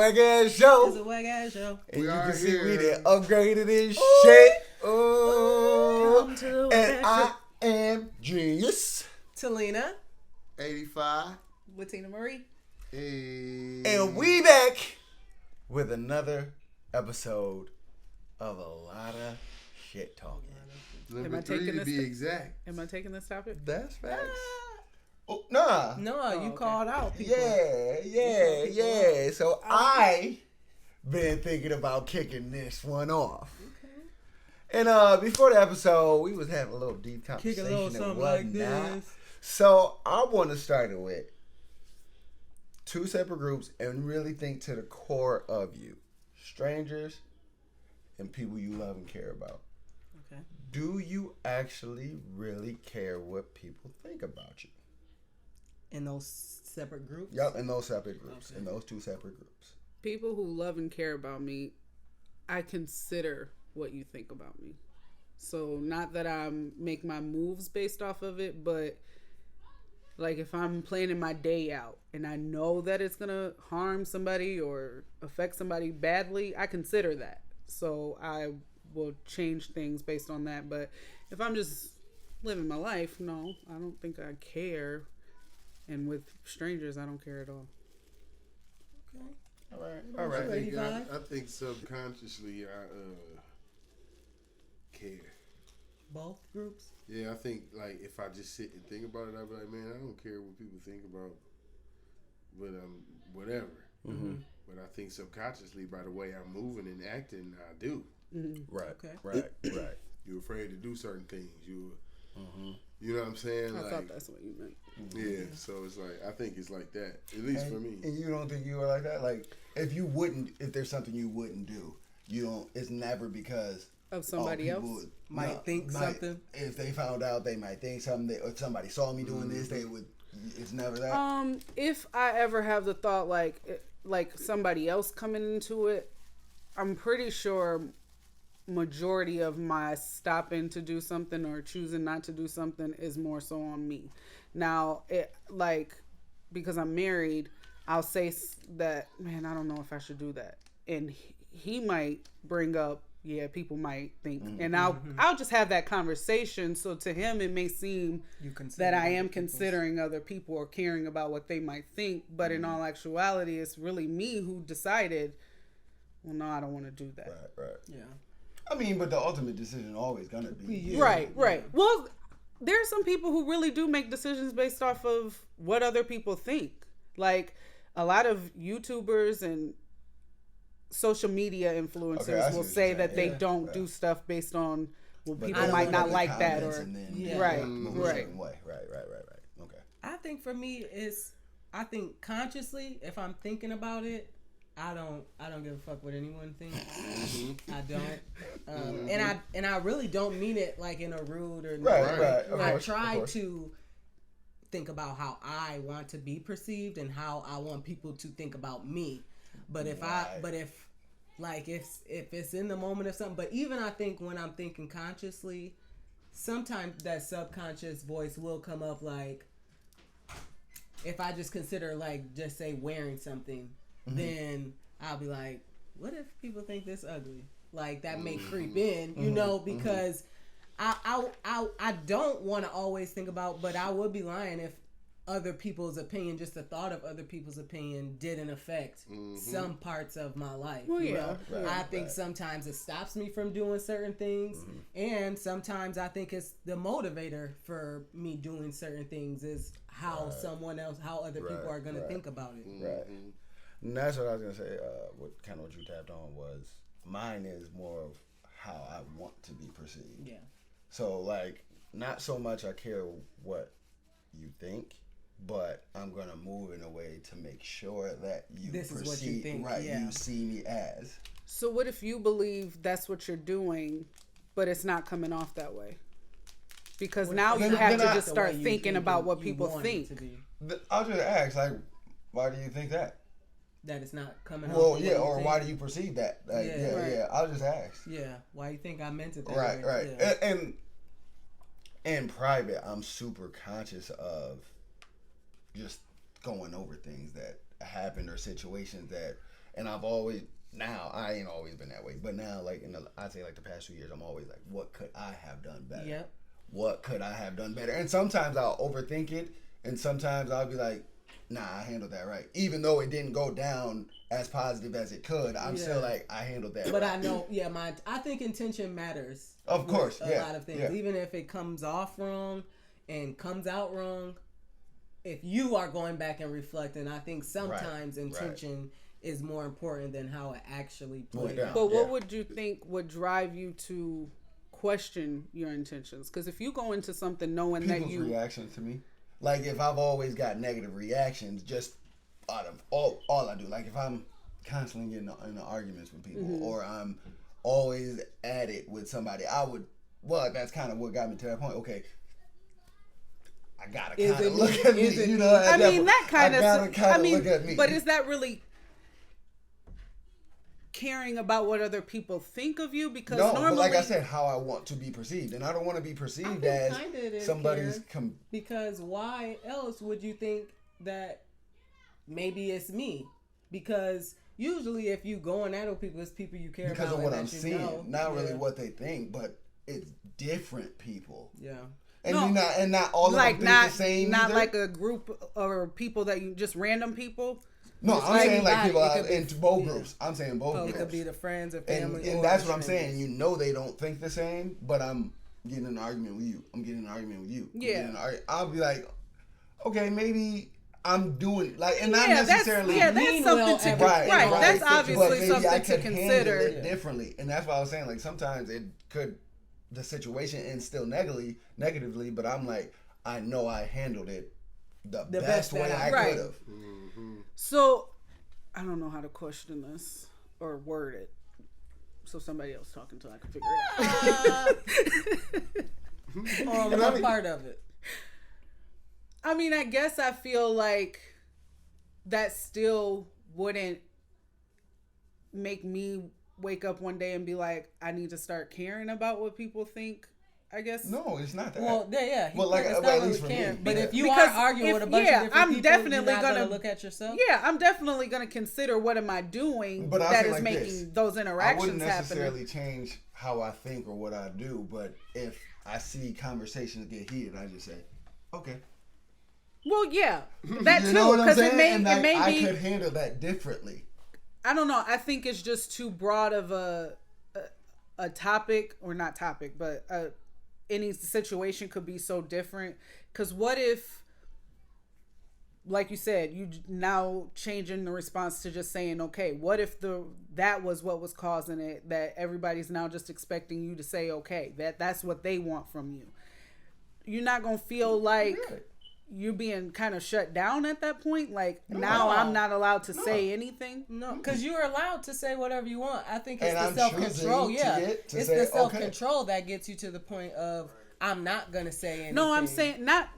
Wack Ass Show. This'a Wack Ass Show. And We you are can see here. we done upgraded this shit. Ooh. Come to And Wack I am Genius. Talina 85. with Tina Marie. And we back with another episode of a lot of shit talking. Number 3 to be exact. Am I taking this topic? That's facts. Oh, nah. No, you okay. called out people. Yeah. So I been thinking about kicking this one off. Okay. And before the episode, we was having a little deep Kick a conversation little and something like whatnot. this. So I want to start it with two separate groups and really think to the core of you. Strangers and people you love and care about. Okay. Do you actually really care what people think about you? In those separate groups? Yep, in those separate groups. Okay. In those two separate groups. People who love and care about me, I consider what you think about me. So not that I make my moves based off of it, but like if I'm planning my day out and I know that it's going to harm somebody or affect somebody badly, I consider that. So I will change things based on that. But if I'm just living my life, no, I don't think I care. And with strangers, I don't care at all. Okay. All right. I think subconsciously I care. Both groups? Yeah, I think like if I just sit and think about it, I'd be like, man, I don't care what people think about, but whatever. Mm-hmm. But I think subconsciously, by the way I'm moving and acting, I do. Mm-hmm. Right. Okay. Right. You're afraid to do certain things. Mm-hmm. You know what I'm saying? I Like, thought that's what you meant. yeah. So it's like I think it's like that. At least for me. And you don't think you were like that? Like, if there's something you wouldn't do, you don't. It's never because Of somebody people else? Might think something. If they found out, they might think something. If somebody saw me doing this, they would. It's never that. If I ever have the thought like somebody else coming into it, I'm pretty sure majority of my stopping to do something or choosing not to do something is more so on me. Now, because I'm married, I'll say that, man, I don't know if I should do that. And he might bring up, yeah, people might think, and I'll just have that conversation. So to him, it may seem that I am considering other people or caring about what they might think. But in all actuality, it's really me who decided, well, no, I don't want to do that. Right. Yeah. I mean, but the ultimate decision always gonna be you. Right. Well, there are some people who really do make decisions based off of what other people think. Like a lot of YouTubers and social media influencers will say that they don't do stuff based on people might not like that or right. Right. Okay. I think for me I think consciously, if I'm thinking about it, I don't give a fuck what anyone thinks. I don't, and I really don't mean it like in a rude or right. I try to think about how I want to be perceived and how I want people to think about me. But if if it's in the moment of something, but even I think when I'm thinking consciously, sometimes that subconscious voice will come up. Like if I just consider just say wearing something. Then I'll be like, what if people think this ugly? Like that may creep in, because I don't want to always think about, but I would be lying if other people's opinion, just the thought of other people's opinion didn't affect some parts of my life. Well, yeah. I think sometimes it stops me from doing certain things, and sometimes I think it's the motivator for me doing certain things is how how other people are going to think about it. Right. And that's what I was gonna say. What you tapped on was mine is more of how I want to be perceived. Yeah. So not so much I care what you think, but I'm gonna move in a way to make sure that you this perceive is what you think. right. Yeah. You see me as. So what if you believe that's what you're doing, but it's not coming off that way? Because now you have to just start thinking about what people think. I'll just ask, why do you think that? That it's not coming out. Well, yeah, or why do you perceive that? I'll just ask. Yeah, why you think I meant it that way? Right. Yeah. And in private, I'm super conscious of just going over things that happened or situations that And I've always, now, I ain't always been that way. But now, like, I'd say, like, the past 2 years, I'm always like, what could I have done better? Yep. What could I have done better? And sometimes I'll overthink it. And sometimes I'll be like, nah, I handled that right. Even though it didn't go down as positive as it could, I'm still like, I handled that but right. I know, I think intention matters. Of course, a lot of things. Even if it comes off wrong and comes out wrong, if you are going back and reflecting, I think sometimes intention is more important than how it actually played out. But what would you think would drive you to question your intentions? Because if you go into something knowing People's that you... reactions to me. Like, if I've always got negative reactions, just out of all I do. Like, if I'm constantly getting in arguments with people, or I'm always at it with somebody, that's kind of what got me to that point. Okay, I gotta kind of look at me, you know. I mean, that kind of... look at me. But is that really caring about what other people think of you? Because normally, but like I said, how I want to be perceived, and I don't want to be perceived as somebody's. Because why else would you think that maybe it's me? Because usually, if you going at people, it's people you care because about. Because of what I'm seeing, not really what they think, but it's different people. Yeah. And not all of them think the same. Not either. like a group or people that you just random people. No, I'm saying like people in both groups. I'm saying both groups. It could be the friends or family. And that's what I'm saying. You know they don't think the same, but I'm getting in an argument with you. I'm getting in an argument with you. Yeah. I'll be like, okay, maybe I'm doing like, and not necessarily. That's something to right. That's obviously something to consider. It differently, and that's why I was saying like sometimes the situation ends still negatively, but I'm like, I know I handled it the best way I could have. So, I don't know how to question this or word it. So somebody else talking till I can figure it out. What part of it? I mean, I guess I feel like that still wouldn't make me wake up one day and be like, I need to start caring about what people think. I guess no, it's not that. Well, yeah. Well, like at least for me. But if you are arguing with a bunch of different people, definitely you're not gonna look at yourself. Yeah, I'm definitely gonna consider what am I doing that is making those interactions happen. I wouldn't necessarily change how I think or what I do, but if I see conversations get heated, I just say, okay. Well, yeah, that too, because it may be. I could handle that differently. I don't know. I think it's just too broad of a topic, or not topic, but any situation could be so different. Because what if, like you said, you now changing the response to just saying, okay, what if that was what was causing it, that everybody's now just expecting you to say, okay, that's what they want from you. You're not going to feel like you're being kind of shut down at that point. Like now I'm not allowed to say anything. No, because you're allowed to say whatever you want. I think it's and the self-control. It's the self-control that gets you to the point of I'm not going to say anything. No, I'm saying not.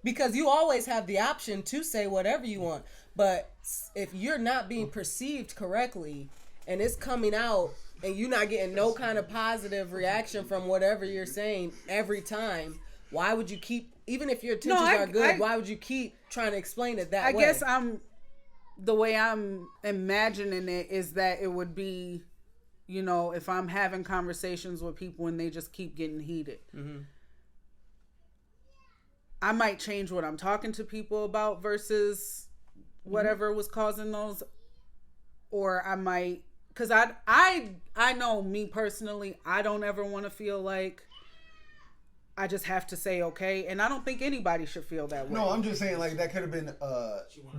Because you always have the option to say whatever you want. But if you're not being perceived correctly and it's coming out and you're not getting no kind of positive reaction from whatever you're saying every time, why would you keep, even if your intentions are good, why would you keep trying to explain it that way? I guess the way I'm imagining it is that it would be, you know, if I'm having conversations with people and they just keep getting heated. Mm-hmm. I might change what I'm talking to people about versus whatever was causing those. Or I might, because I know me personally, I don't ever want to feel like I just have to say okay, and I don't think anybody should feel that way. No, I'm just saying like that could have been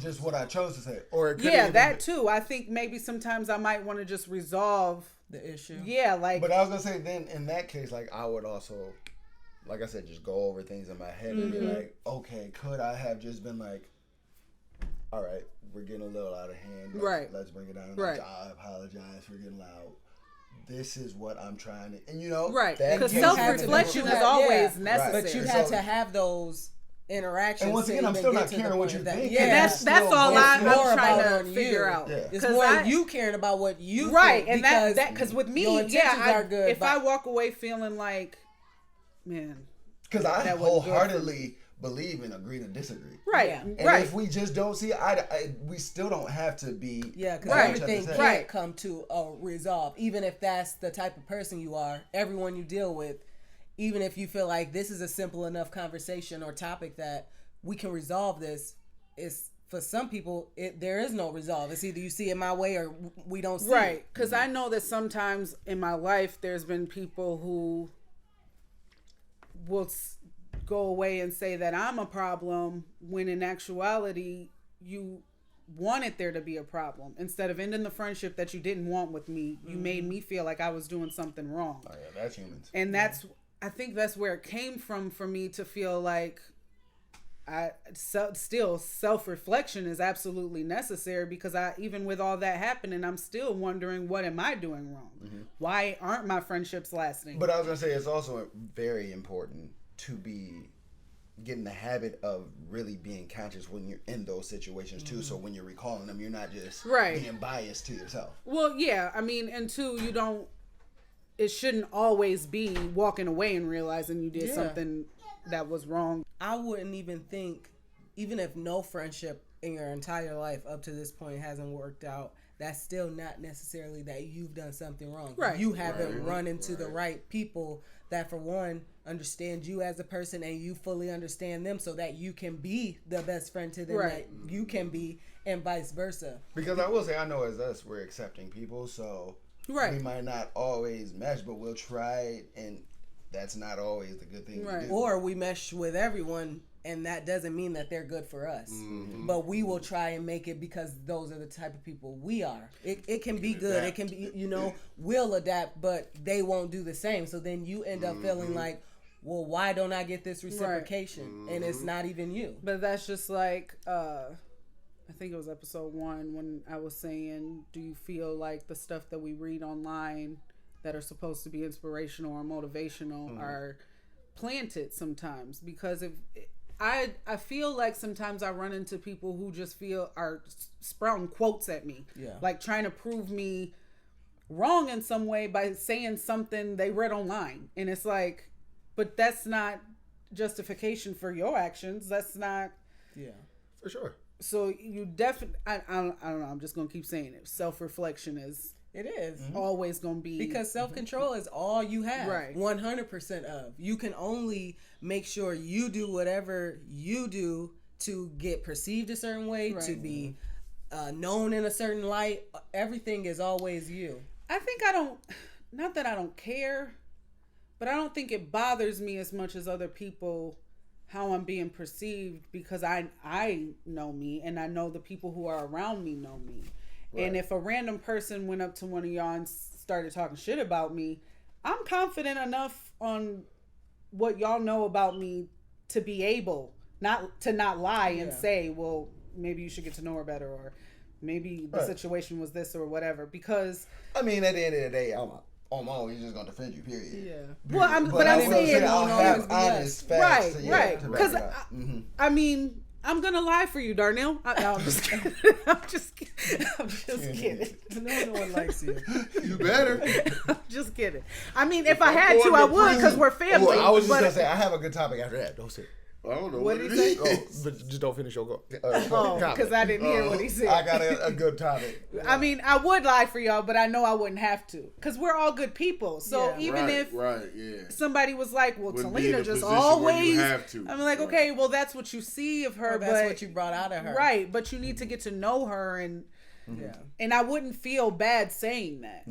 just what I chose to say, or it could that too. I think maybe sometimes I might want to just resolve the issue. Yeah, like. But I was gonna say then in that case, like I would also, like I said, just go over things in my head and be like, okay, could I have just been like, all right, we're getting a little out of hand. Let's bring it down. Right. I apologize for getting loud. This is what I'm trying to, and you know, right? Because self-reflection is always necessary. But you had to have those interactions. And once again, I'm still not caring what you think. Yeah, that's all I'm trying to figure out. Yeah. It's more you caring about what you right, think, and that because with me, are good. If I walk away feeling like, man, because I wholeheartedly believe and agree to disagree. Right. Yeah. And Right. if we just don't see we still don't have to be. Yeah, because by each everything other's head. can't come to a resolve. Even if that's the type of person you are, everyone you deal with, even if you feel like this is a simple enough conversation or topic that we can resolve this, it's for some people, there is no resolve. It's either you see it my way or we don't see it. Right. Because I know that sometimes in my life, there's been people who will go away and say that I'm a problem when in actuality, you wanted there to be a problem. Instead of ending the friendship that you didn't want with me, you made me feel like I was doing something wrong. Oh yeah, that's humans. And I think that's where it came from for me to feel like still self-reflection is absolutely necessary, because even with all that happening, I'm still wondering, what am I doing wrong? Mm-hmm. Why aren't my friendships lasting? But I was gonna say it's also very important to get in the habit of really being conscious when you're in those situations too. So when you're recalling them, you're not just being biased to yourself. Well, yeah, I mean, and two, it shouldn't always be walking away and realizing you did something that was wrong. I wouldn't even think, even if no friendship in your entire life up to this point hasn't worked out, that's still not necessarily that you've done something wrong. Right. You haven't run into the right people that, for one, understand you as a person and you fully understand them, so that you can be the best friend to them that you can be, and vice versa. Because I will say, I know as us, we're accepting people, so we might not always mesh, but we'll try, and that's not always the good thing to do. Or we mesh with everyone, and that doesn't mean that they're good for us. Mm-hmm. But we will try and make it, because those are the type of people we are. It can be good. It can be, we'll adapt, but they won't do the same. So then you end up feeling like, well, why don't I get this reciprocation? And it's not even you. But that's just like, I think it was episode 1 when I was saying, do you feel like the stuff that we read online that are supposed to be inspirational or motivational are planted sometimes? Because I feel like sometimes I run into people who just are sprouting quotes at me, like trying to prove me wrong in some way by saying something they read online, and it's like, but that's not justification for your actions. That's not. Yeah, for sure. So you definitely, I don't know. I'm just gonna keep saying it. Self-reflection is. It is always going to be, because self-control is all you have, 100% of. You can only make sure you do whatever you do to get perceived a certain way, to be known in a certain light. Everything is always you. I think not that I don't care, but I don't think it bothers me as much as other people how I'm being perceived, because I know me, and I know the people who are around me know me. Right. And if a random person went up to one of y'all and started talking shit about me, I'm confident enough on what y'all know about me to be able not lie and say, well, maybe you should get to know her better, or maybe the situation was this or whatever. Because I mean, at the end of the day, I'm always just gonna defend you. Period. Yeah. Period. Well, I'm saying I'll have honest facts. Right. Because I mean, I'm gonna lie for you, Darnell. I'm just kidding. I'm just kidding. No one likes you. You better. I'm just kidding. I mean, if I had to, I would, because we're family. I was just gonna say, I have a good topic after that. Don't say. I don't know what it did he is. say? But just don't finish your go. Because I didn't hear what he said. I got a good topic. I mean, I would lie for y'all, but I know I wouldn't have to, because we're all good people. So even if somebody was like, well, Talina just always, I'm like, okay, well, that's what you see of her, but that's what you brought out of her, right? But you need to get to know her, and and I wouldn't feel bad saying that.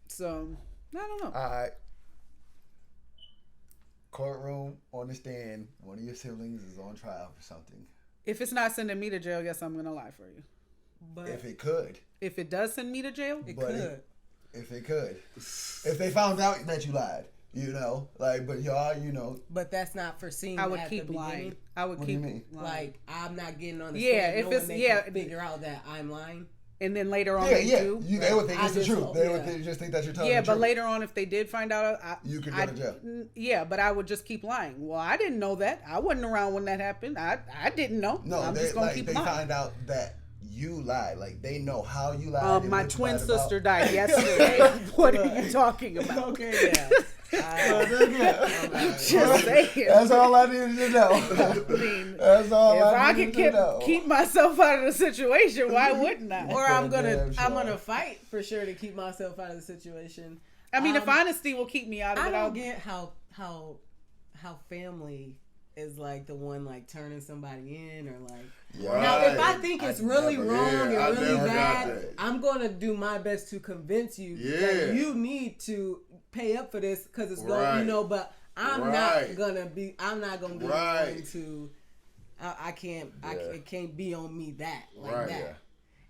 So I don't know. All right. Courtroom, on the stand, one of your siblings is on trial for something. If it's not sending me to jail, yes, I'm gonna lie for you. But if it could. If it does send me to jail, it could. If it could. If they found out that you lied, but y'all, But that's not foreseen. I would keep lying. I would keep lying. Like, I'm not getting on the stand. If it's figure out that I'm lying. And then later on, they do. They would think it's the truth. They would just think that you're telling the truth. Yeah, but later on, if they did find out, you could go to jail. Yeah, but I would just keep lying. Well, I didn't know that. I wasn't around when that happened. I didn't know. No, I'm just gonna keep lying. They find out that you lied. Like, they know how you lied. My twin sister died yesterday. What are you talking about? Okay, yeah. Just saying. That's all I needed to know. I mean, That's all if I needed can to know. keep myself out of the situation, why wouldn't I? Or I'm Damn sure. gonna fight for sure to keep myself out of the situation. I mean, if honesty will keep me out of I it, don't get how family is like the one like turning somebody in or like. Right. Now, if I think it's really never- wrong yeah, I and really never got bad, that. I'm gonna do my best to convince you that you need to pay up for this because it's going, you know. But I'm not gonna be. I'm not gonna be willing to. I can't. It can't be on me that like that. Yeah.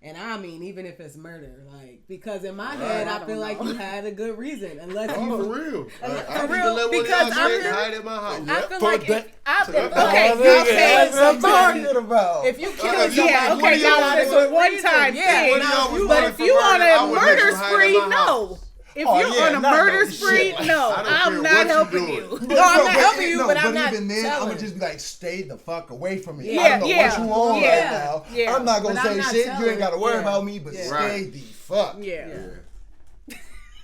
And I mean, even if it's murder, like, because in my head, I feel like you had a good reason, unless Oh, you for real. for real, because hide at my house. I feel like okay, That's what I'm talking about. if you kill somebody, yeah, okay, now it's a one-time thing. But if you on a murder spree, no. If you're on a murder spree, no, I'm not helping you. No, I'm not helping you, but I'm not even then, telling. I'm gonna just be like, stay the fuck away from me. Yeah, I don't know yeah, what you on yeah, right now. yeah. I'm not gonna But I'm say not shit. You telling. ain't gotta worry Yeah. about me, but stay the fuck. Yeah.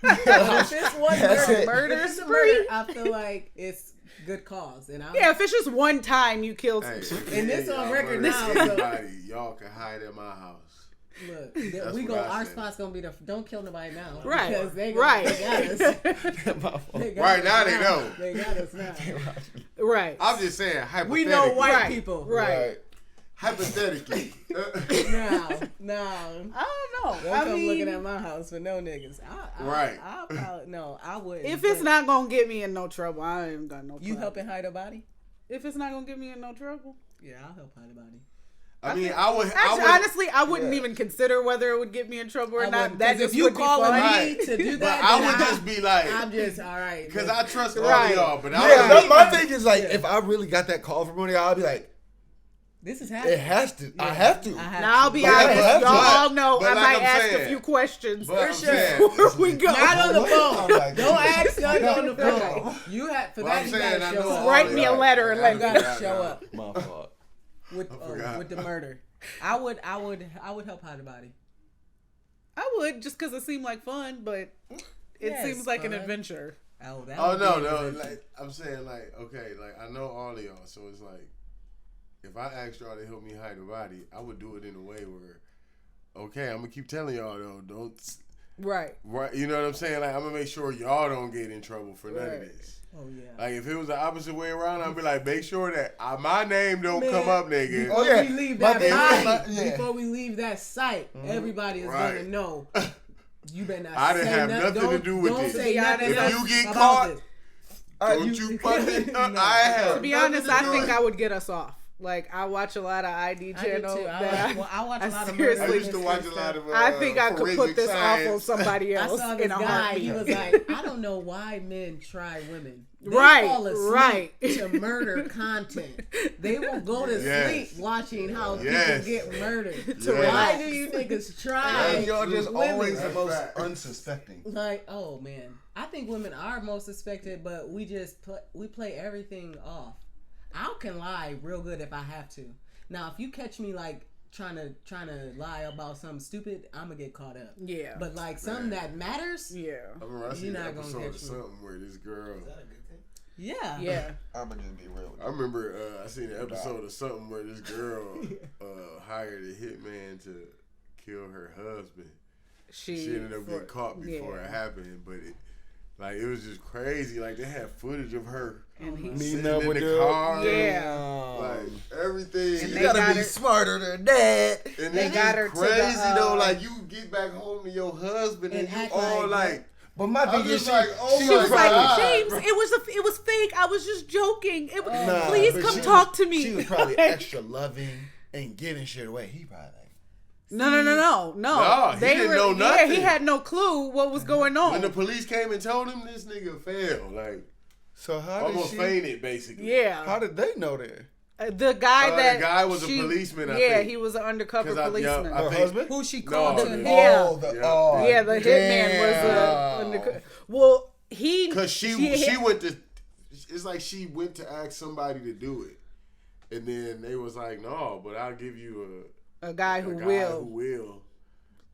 If it's one That's it. Murder if it's a spree? I feel like it's good cause, and Yeah, if it's just one time you killed Hey, And this on y'all record murder now, so- anybody, y'all can hide at my house. look, That's we what go. I Our said. spot's gonna be the don't kill nobody now, Right, Because they right. They got us. They got Right us now, they know. They got us now. Right. I'm just saying, hypothetically. We know white Right. people. Right. Hypothetically. No. I don't know. Don't I come mean, looking at my house for no niggas. Right. I probably, no, I wouldn't. if it's but not gonna get me in no trouble, I ain't got no trouble. you helping hide a body, If it's not gonna get me in no trouble. yeah, I'll help hide a body. I mean, I would. Actually, honestly, I wouldn't even consider whether it would get me in trouble or I not. wouldn't, That 'cause just if you would be calling fun. me Right. to do But that, I then would just be like, I'm just all right. because but- I trust all Right. of y'all. But Yeah, I that's would. my thing is like, if I really got that call from one of y'all, I'll be like, this is happening. it has to. I have to. Now I'll be But- honest, but- y'all all know but I like might I'm ask saying- a few questions But I'm sure. saying, before we go. Not on the I'm phone. like, Don't ask us on the No. phone. You have for Well, that. I'm You saying, gotta I show know up. all Write me a y'all. letter and I let You me gotta forgot show now. up My fault. with the murder. I would help hide a body. I would just because it seemed like fun, but it Yeah, seems it's like an fun. adventure. Oh, that Oh would no, be no. an Like I'm saying, like okay, like I know all of y'all, so it's like if I asked y'all to help me hide a body, I would do it in a way where, okay, I'm gonna keep telling y'all though, don't. Right. Right, you know what I'm saying? Like I'm gonna make sure y'all don't get in trouble for none of Right. this. Oh yeah. Like if it was the opposite way around, I'd be like, make sure that my name don't Man. come up, nigga. Oh, yeah. We leave My that thing is, body, yeah. before we leave that site, everybody is Right. gonna know. You better not. I didn't say have nothing to don't- do with don't this. say If nothing you else get about caught, this. Don't you fucking? No. I have. To be nothing honest, to I do think with it. I would get us off. Like I watch a lot of ID I do channel. too. that I watch a lot of seriously- murder I used to watch a mystery lot stuff. of. I think I could put forensic this off on science. somebody I else saw in this a guy. heartbeat. He was like, I don't know why men try women. They Right, fall asleep right. to murder content. They will go to Yes. sleep watching how Yes. people get murdered. To Why relax. do you niggas try? And y'all just women? always the most Fact. unsuspecting. Like, oh man, I think women are most suspected, but we just play everything off. I can lie real good if I have to. Now, if you catch me like trying to lie about something stupid, I'm gonna get caught up. Yeah. But like something that matters, Yeah. I remember I seen You're an not gonna episode of catch me. something where this girl. yeah, Yeah. I'm gonna just be real with I you. remember I seen an episode of something where this girl hired a hitman to kill her husband. She ended up getting caught before it happened, but it was just crazy. Like they had footage of her And he- sitting up in with the the- car, Yeah. like everything. And You they gotta got be her- smarter than that. And They it's got just her to the, crazy though. Like you get back home to your husband and And you act all like- like. But my I'm thing is, just she, like, oh she She was my like, God, James, bro. it was fake. I was just joking. Nah, Please but come she talk was- to me. She was probably extra loving and giving shit away. He probably like, No. No, he didn't know Yeah, nothing. he had no clue what was going on. When the police came and told him, this nigga failed. Like so how did almost she? fainted basically. yeah. How did they know that? The guy The guy was a policeman, I think. he was an undercover 'Cause I policeman. think- Her husband? who she No, called the- to? Yeah. Oh, the, Yeah. oh, Yeah, the hitman was damn. undercover. Well, Cause she went to. It's like she went to ask somebody to do it, and then they was like, "No, but I'll give you a guy a who guy will. who will."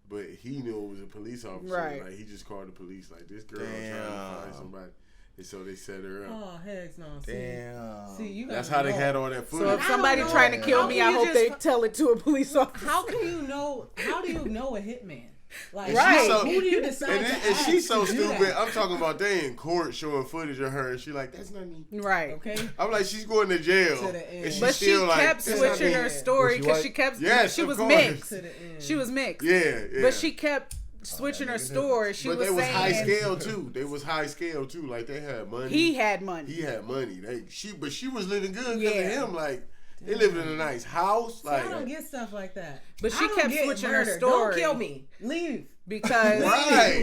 But he knew it was a police officer. Right. Like he just called the police. Like this girl trying to Damn. find somebody, And so they set her up. Oh, heck no. Damn. See, you That's how they had all that footage. So if somebody trying to kill me, I hope they tell it to a police officer. How can you know? How do you know a hitman? Like, right. Who do you decide to and she's so stupid. That? I'm talking about they in court showing footage of her, and she like, that's not me. Right. Okay. I'm like, she's going to jail. To the end. And But she still kept like, switching her story because she kept. Yes, she was course. mixed. To the end. She was mixed. Yeah. But she kept switching her story. She but was they was saying, high scale too. They was high scale too. Like they had money. He had money. But she was living good because of him. Like they lived in a nice house. See, like I don't get stuff like that. But she kept switching her story. Don't kill me. Leave. Because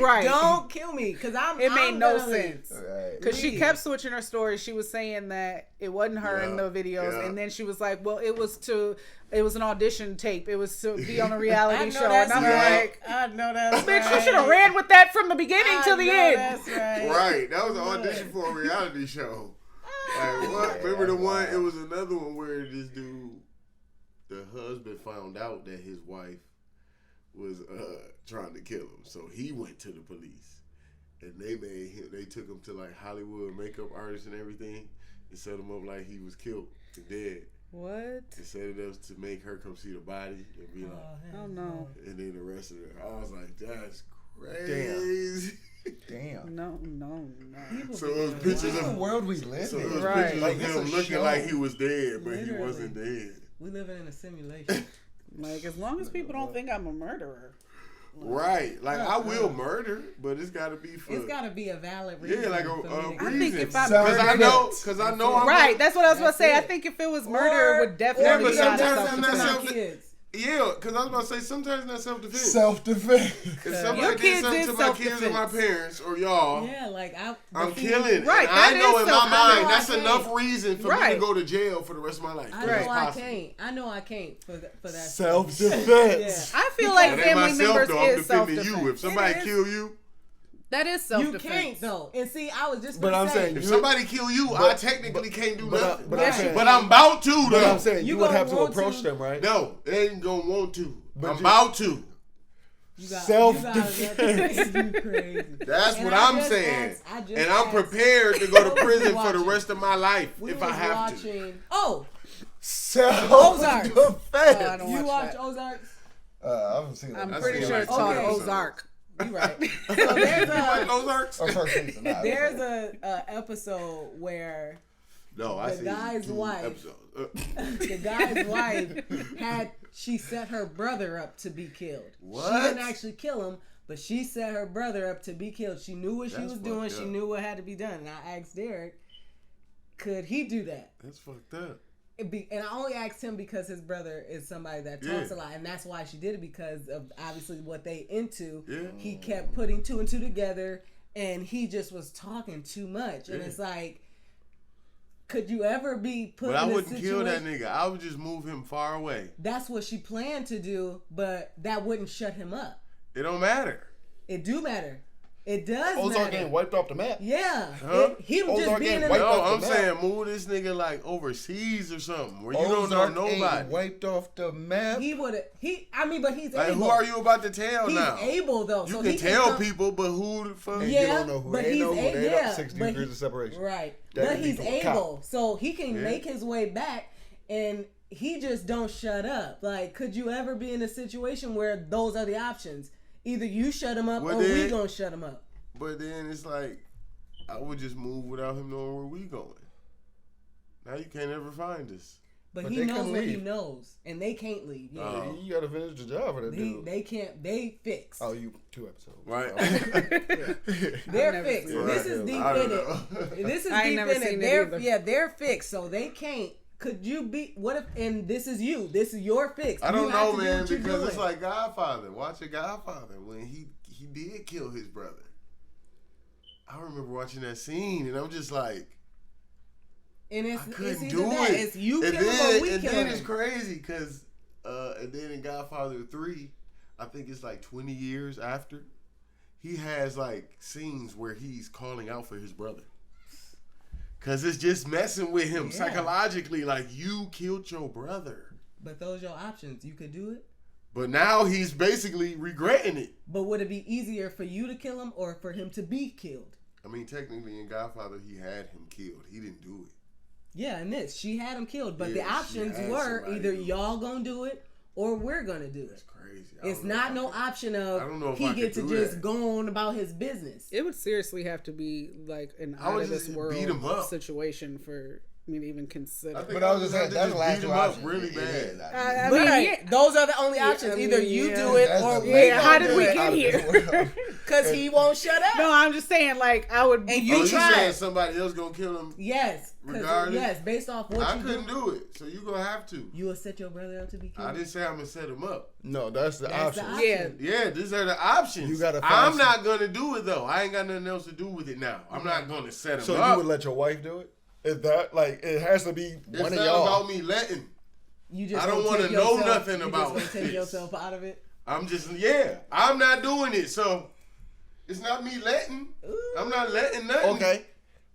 right. Don't kill me because it made no sense. Because Right. she kept switching her story. She was saying that it wasn't her in the videos, and then she was like, "Well, it was an audition tape. It was to be on a reality show." And I'm like, I know that's "Bitch, you should have ran with that from the beginning to the end." That's right. Right. That was an audition for a reality show. Like what? Remember the one? It was another one where this dude, the husband, found out that his wife was trying to kill him, so he went to the police, and they took him to like Hollywood makeup artists and everything, and set him up like he was killed and dead. What? And set it up to make her come see the body and be like, "Oh no!" And then arrested her. I was like, "That's crazy." Damn. No. So it was pictures What of world we live So in. it was Right. pictures Like, of it's him a looking show. like he was dead, but he Literally. wasn't dead. We living in a simulation. Like, as long as people don't think I'm a murderer. Right. Like, I will murder, but it's got to be for... It's got to be a valid reason. Yeah, like for me to a get- reason. I think if I Because I know I'm... Right, that's what I was going to say. I it. think if it was murder, it would definitely but be out of sometimes I'm not self-defense. self- Yeah, because I was about to say, sometimes not self-defense. Self-defense. If Your somebody did kids something is to my kids or my self-defense. parents or y'all, Yeah, like I'm killing. Right, And I that know is in my mind, I that's can't. enough reason for me Right. to go to jail for the rest of my life. I It's know I possible. can't. I know I can't for that. Self-defense. I feel like That ain't family myself, members though. I'm is defending self-defense. you. If somebody It is. kill you, That is You self-defense. can't though. And see, I was just. But gonna I'm say, saying if you- somebody kill you, I technically can't do nothing. But Yes, I'm you saying, But I'm about to, but though. I'm saying You you would gonna have to want approach to. them, right? No, they ain't gonna want to. But I'm you- about to. you got Self-defense. You crazy. That's And what I I'm just saying. asked- I just And I'm asked- prepared to go to prison for the watching. rest of my life We if I was have to. watching. Oh, Self-defense. I don't you watch watch that. Ozarks? I haven't seen that. I'm I've pretty seen sure like it's called okay. Ozark. You right. So there's You like a Ozarks? Or first season, nah, there's a episode where No, I the see guy's 2 wife- episodes. the guy's wife she set her brother up to be killed. What? She didn't actually kill him, but she set her brother up to be killed. She knew what she That's was doing. fucked She up. knew what had to be done. And I asked Derek, could he do that? That's fucked up. And I only asked him because his brother is somebody that talks Yeah. a lot, and that's why she did it, because of obviously what they into. Yeah. He kept putting 2 and 2 together, and he just was talking too much. And Yeah. it's like, could you ever be put But I in a wouldn't kill that situation? nigga. I would just move him far away. That's what she planned to do, but that wouldn't shut him up. It don't matter. It do matter. It does Ozark matter. getting wiped off the map. Yeah. Huh? Him just Ozark being getting in wiped the... off No, I'm the map. saying move this nigga like overseas or something where you Ozark don't know ain't nobody. wiped off the map. He would have... but he's Like, able. who are you about to tell He's now? able, though. You so can he tell come- people, but who the fuck? And Yeah, you don't know who but they he's know who they yeah, know. 6 but degrees he- of separation. Right. That But could he's be for a cop. able. So he can Yeah. make his way back, and he just don't shut up. Like, could you ever be in a situation where those are the options? Either you shut him up Well, or we then- gonna shut him up. But then it's like, I would just move without him knowing where we going. Now you can't ever find us. But But he they knows couldn't what he leave. knows, and they can't leave. Yeah. Oh. You gotta finish the job for that dude. They can't. They fixed. Oh, you 2 episodes. Right? They're never fixed. seen This it. is deep I don't in know. it. This is I ain't deep never in seen it. it either. They're fixed, so they can't. Could you be? What if? And this is you. This is your fix. I You don't have know, to do man, what you're because it's doing. like Godfather. Watch a Godfather when he did kill his brother. I remember watching that scene, and I'm just like, And I it's couldn't either do that. it. It's you and kill then, him or we and kill then him. it's crazy because, and then in Godfather 3, I think it's like 20 years after, he has like scenes where he's calling out for his brother. Cause it's just messing with him Yeah. psychologically, like you killed your brother. But those are your options. You could do it. But now he's basically regretting it. But would it be easier for you to kill him or for him to be killed? I mean, technically in Godfather, he had him killed. He didn't do it. Yeah, and she had him killed. But Yeah, the options were either y'all gonna do it or we're gonna do it. That's crazy. It's not no option of he get to just go on about his business. It would seriously have to be like an out of this world situation for me to even consider. But I was just saying, that's the last two options. Really bad. Those are the only options. Either you do it or how did we get here? Because he won't shut up. No, I'm just saying, like, I would. And you saying somebody else gonna kill him? Yes. Regardless. Yes, based off what I couldn't do it, so you gonna have to. You will set your brother up to be killed. I didn't say I'm gonna set him up. No, that's the option. Yeah, these are the options. You gotta. I'm not gonna do it though. I ain't got nothing else to do with it now. I'm not gonna set him up. So you would let your wife do it? Is that like it has to be it's one of y'all? It's y'all? not about me letting. I don't want to know nothing about it. Take yourself out of it. I'm not doing it. So it's not me letting. I'm not letting nothing. Okay.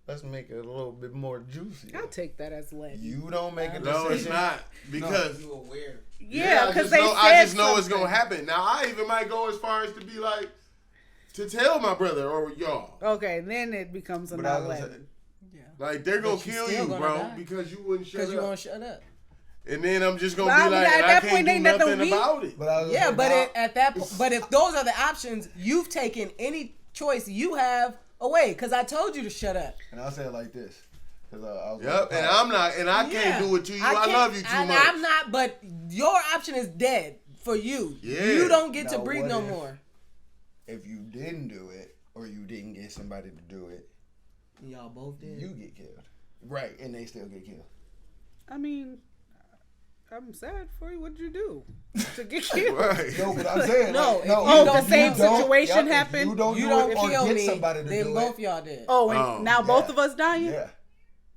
Let's make it a little bit more juicy. I'll take that as letting. You don't make a decision. No, it's not because you aware. Yeah, because I just know it's gonna happen. Now I even might go as far as to be like to tell my brother or y'all. Okay, then it becomes a not letting. Like they're gonna kill you, bro, because you wouldn't shut up. Because you won't shut up. And then I'm just gonna be like, I can't do nothing about it. But if those are the options, you've taken any choice you have away. Because I told you to shut up. And I'll say it like this. And I'm not, and I can't do it to you. I love you too much. I'm not, but your option is dead for you. Yeah. You don't get to breathe no more. If you didn't do it, or you didn't get somebody to do it, y'all both did. You get killed. Right, and they still get killed. I mean, I'm sad for you. What did you do to get killed? Right. No, but I'm saying the same situation happened. You don't kill me. Somebody to then do both it. y'all did. Oh, and now both of us dying? Yeah.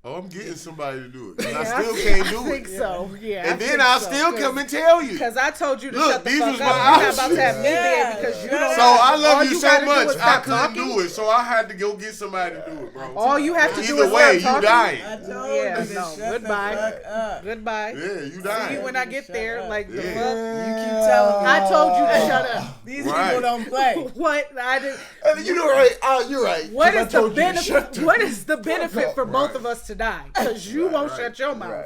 Oh, I'm getting somebody to do it. I still can't do it. I think so. Yeah. And then I'll still come and tell you. Because I told you to shut the fuck up. You're not about to have me there because you don't. So I love you so much. I couldn't do it. So I had to go get somebody to do it, bro. All you have to do is stop talking. I told you. No. Goodbye. Goodbye. Yeah, you dying. See you when I get there. Like the fuck. You keep telling me. I told you to shut up. These people don't play. What? I did. You know right. You're right. What is the benefit? What is the benefit for both of us to die? Because you won't shut your mouth.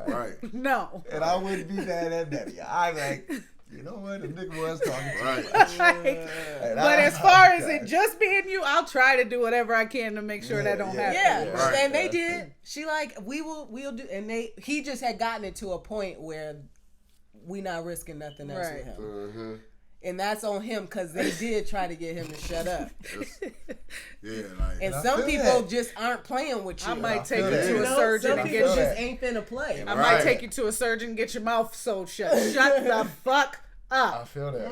Right. No. And I wouldn't be mad at Daddy. I'm like, you know what? The nigga was talking to But as far as it just being you, I'll try to do whatever I can to make sure that don't happen. Yeah. And they did. She like, we'll do. And he just had gotten it to a point where we not risking nothing else with him. Mm-hmm. And that's on him because they did try to get him to shut up. And some people just aren't playing with you. I might take you to a surgeon and get you. Some people just ain't finna play. I might take you to a surgeon and get your mouth sewed shut. Shut the fuck up. I feel that.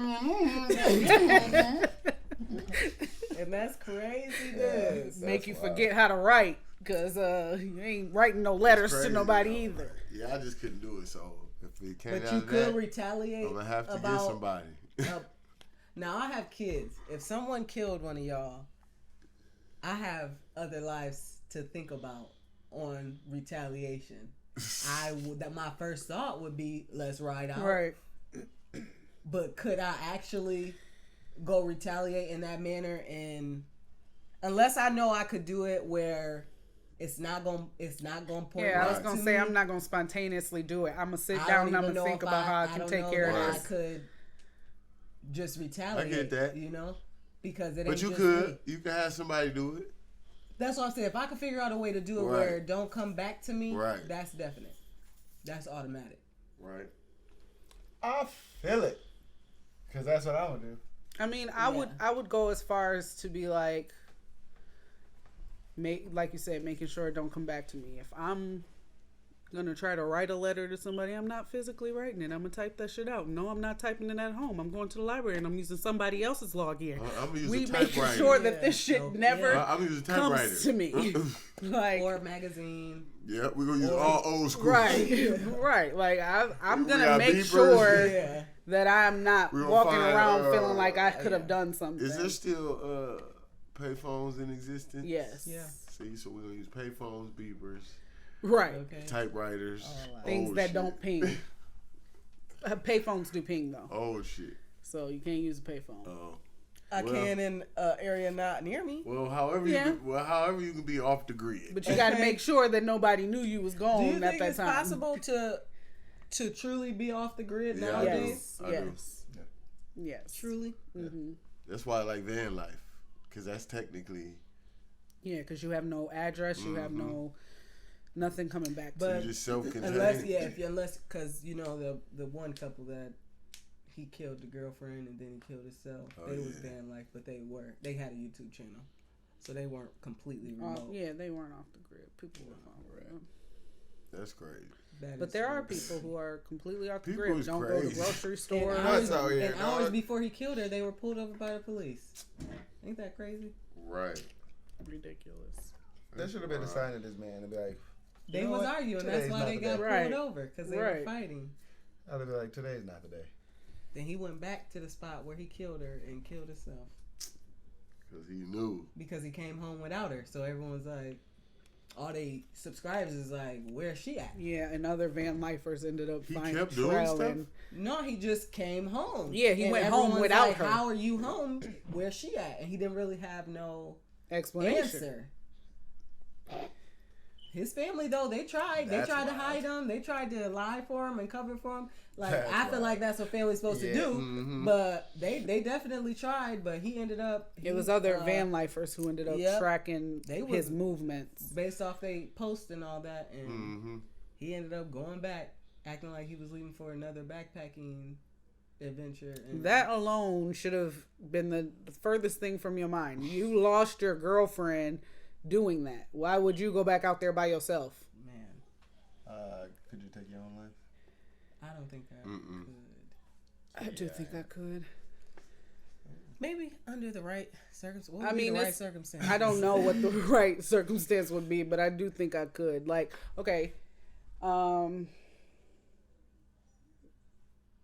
And that's crazy. Make you forget how to write because you ain't writing no letters to nobody either. Yeah, I just couldn't do it. So if it came but out you of could that, retaliate. I'm gonna have to get somebody. Now I have kids. If someone killed one of y'all, I have other lives to think about on retaliation. That my first thought would be let's ride out. Right. But could I actually go retaliate in that manner? And unless I know I could do it where it's not gonna point. Yeah, I was gonna say I'm not gonna spontaneously do it. I'm gonna sit down and I'm gonna think about how I can take care of this. I could just retaliate. I get that. You know, because it ain't. But you just could. me. You could have somebody do it. That's what I said. If I could figure out a way to do it where it don't come back to me, that's definite. That's automatic. Right. I feel it. Because that's what I would do. I mean, I would go as far as to be like you said, making sure it don't come back to me. If I'm gonna try to write a letter to somebody, I'm not physically writing it. I'm gonna type that shit out. No, I'm not typing it at home. I'm going to the library and I'm using somebody else's login. We making sure that this shit never comes to me. Or a magazine. Yeah, we're gonna use all old school. Right. Like I'm gonna make sure that I'm not walking around feeling like I could have done something. Is there still payphones in existence? Yes. Yeah. See, so we're gonna use payphones, beepers. Right. Okay. Typewriters. Things that don't ping. Payphones do ping though. Oh shit. So you can't use a payphone. Oh. I can in an area not near me. Well, however you can be off the grid. But you got to make sure that nobody knew you was gone at that time. Do you think it's possible to truly be off the grid nowadays? Yes. Truly? Mm-hmm. That's why I like van life. Because that's technically... Yeah, because you have no address. You have nothing coming back to you. You're just self-contained. Unless, because, you know, the one couple that he killed the girlfriend and then he killed himself. They was van life, but they had a YouTube channel. So they weren't completely remote. They weren't off the grid. People were on the grid. That's crazy. But there are people who are completely off the grid. Don't go to the grocery store. And hours before he killed her, they were pulled over by the police. Ain't that crazy? Right. Ridiculous. That should have been a sign of this man to be like. They was arguing. That's why they got pulled over, because they were fighting. I'd be like, today's not the day. Then he went back to the spot where he killed her and killed himself. Because he knew. Because he came home without her. So everyone was like, all they subscribers is like, where's she at? Yeah, and other van lifers ended up finding kept doing stuff? No, he just came home. Yeah, he went home without her. How are you home? Where's she at? And he didn't really have no explanation. Answer. His family, though, they tried. They tried to hide him. They tried to lie for him and cover for him. Like, I feel like that's what family's supposed to do. Mm-hmm. But they definitely tried. But he ended up... It was other van lifers who ended up tracking his movements. Based off they posts and all that. And he ended up going back, acting like he was leaving for another backpacking adventure. And that alone should have been the furthest thing from your mind. You lost your girlfriend doing that. Why would you go back out there by yourself? Man. Could you take your own life? I don't think I could. I do think I could. Maybe under the right circumstance. I don't know what the right circumstance would be, but I do think I could. Like, okay,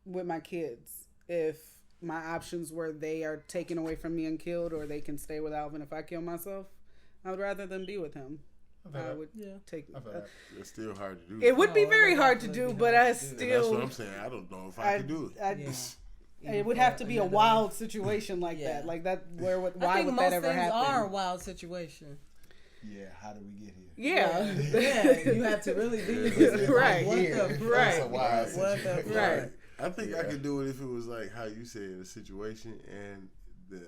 with my kids, if my options were they are taken away from me and killed, or they can stay with Alvin if I kill myself, I would rather them be with him. I would take. It's still hard to do. It would be very hard to do, but I still. And that's what I'm saying. I don't know if I could do it. It would have to be a wild situation like that. Like that. Why would that ever happen? Most things are a wild situation. Yeah. How did we get here? Yeah. You have to really be right. What the right. I think I could do it if it was like how you said, a situation and the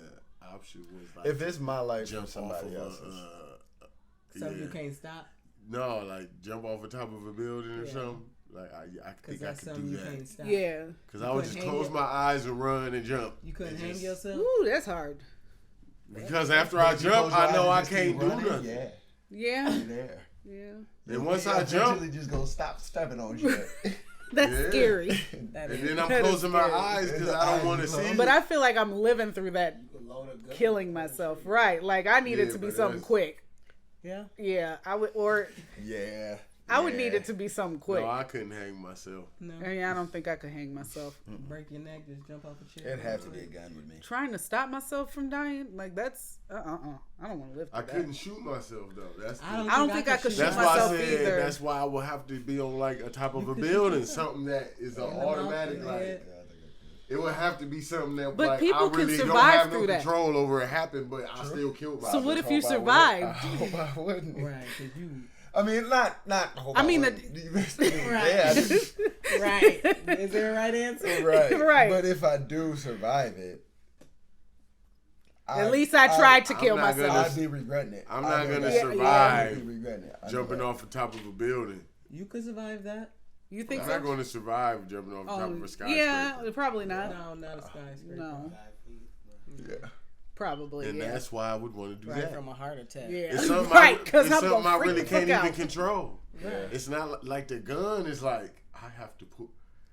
option was like, if it's my life, jump somebody off else's. Something you can't stop. No, like jump off the top of a building or something. Like I think I could do that. Can't stop. Yeah. Because I would just close my eyes and run and jump. You couldn't hang yourself. Ooh, that's hard. Because after I jump, I know I can't do nothing. Yeah. You're there. Yeah. And once I jump, just go stop stepping on shit. That's scary. And then I'm closing my eyes because I don't want to see. But I feel like I'm living through that, killing myself. Right. Like I need it to be something quick. Yeah. Yeah. I would, or. Yeah. I would need it to be something quick. No, I couldn't hang myself. No. Yeah, I don't think I could hang myself. Break your neck, just jump off a chair. It'd have to be a gun with me. Trying to stop myself from dying, like that's I don't want to live. I couldn't shoot myself though. I don't think I could shoot myself either. That's why I would have to be on like a top of a building, something that is an automatic. Like it would have to be something that, but like, people I really can don't survive have through no that. control over it happen, but I still killed myself. So what if you survived? I hope I wouldn't. Right, because you. I mean, not. I mean, right. Right. Is there a right answer? Right. But if I do survive it, at least I tried to kill myself. I'd be regretting it. I'm not gonna survive jumping off the top of a building. You could survive that. You think I'm so? not going to survive jumping off the top of a skyscraper. Yeah, probably not. No, not a skyscraper. No. Yeah. Probably, and that's why I would want to do that. From a heart attack. Yeah, it's something because I really can't even control. Right. It's not like the gun is like I have to put.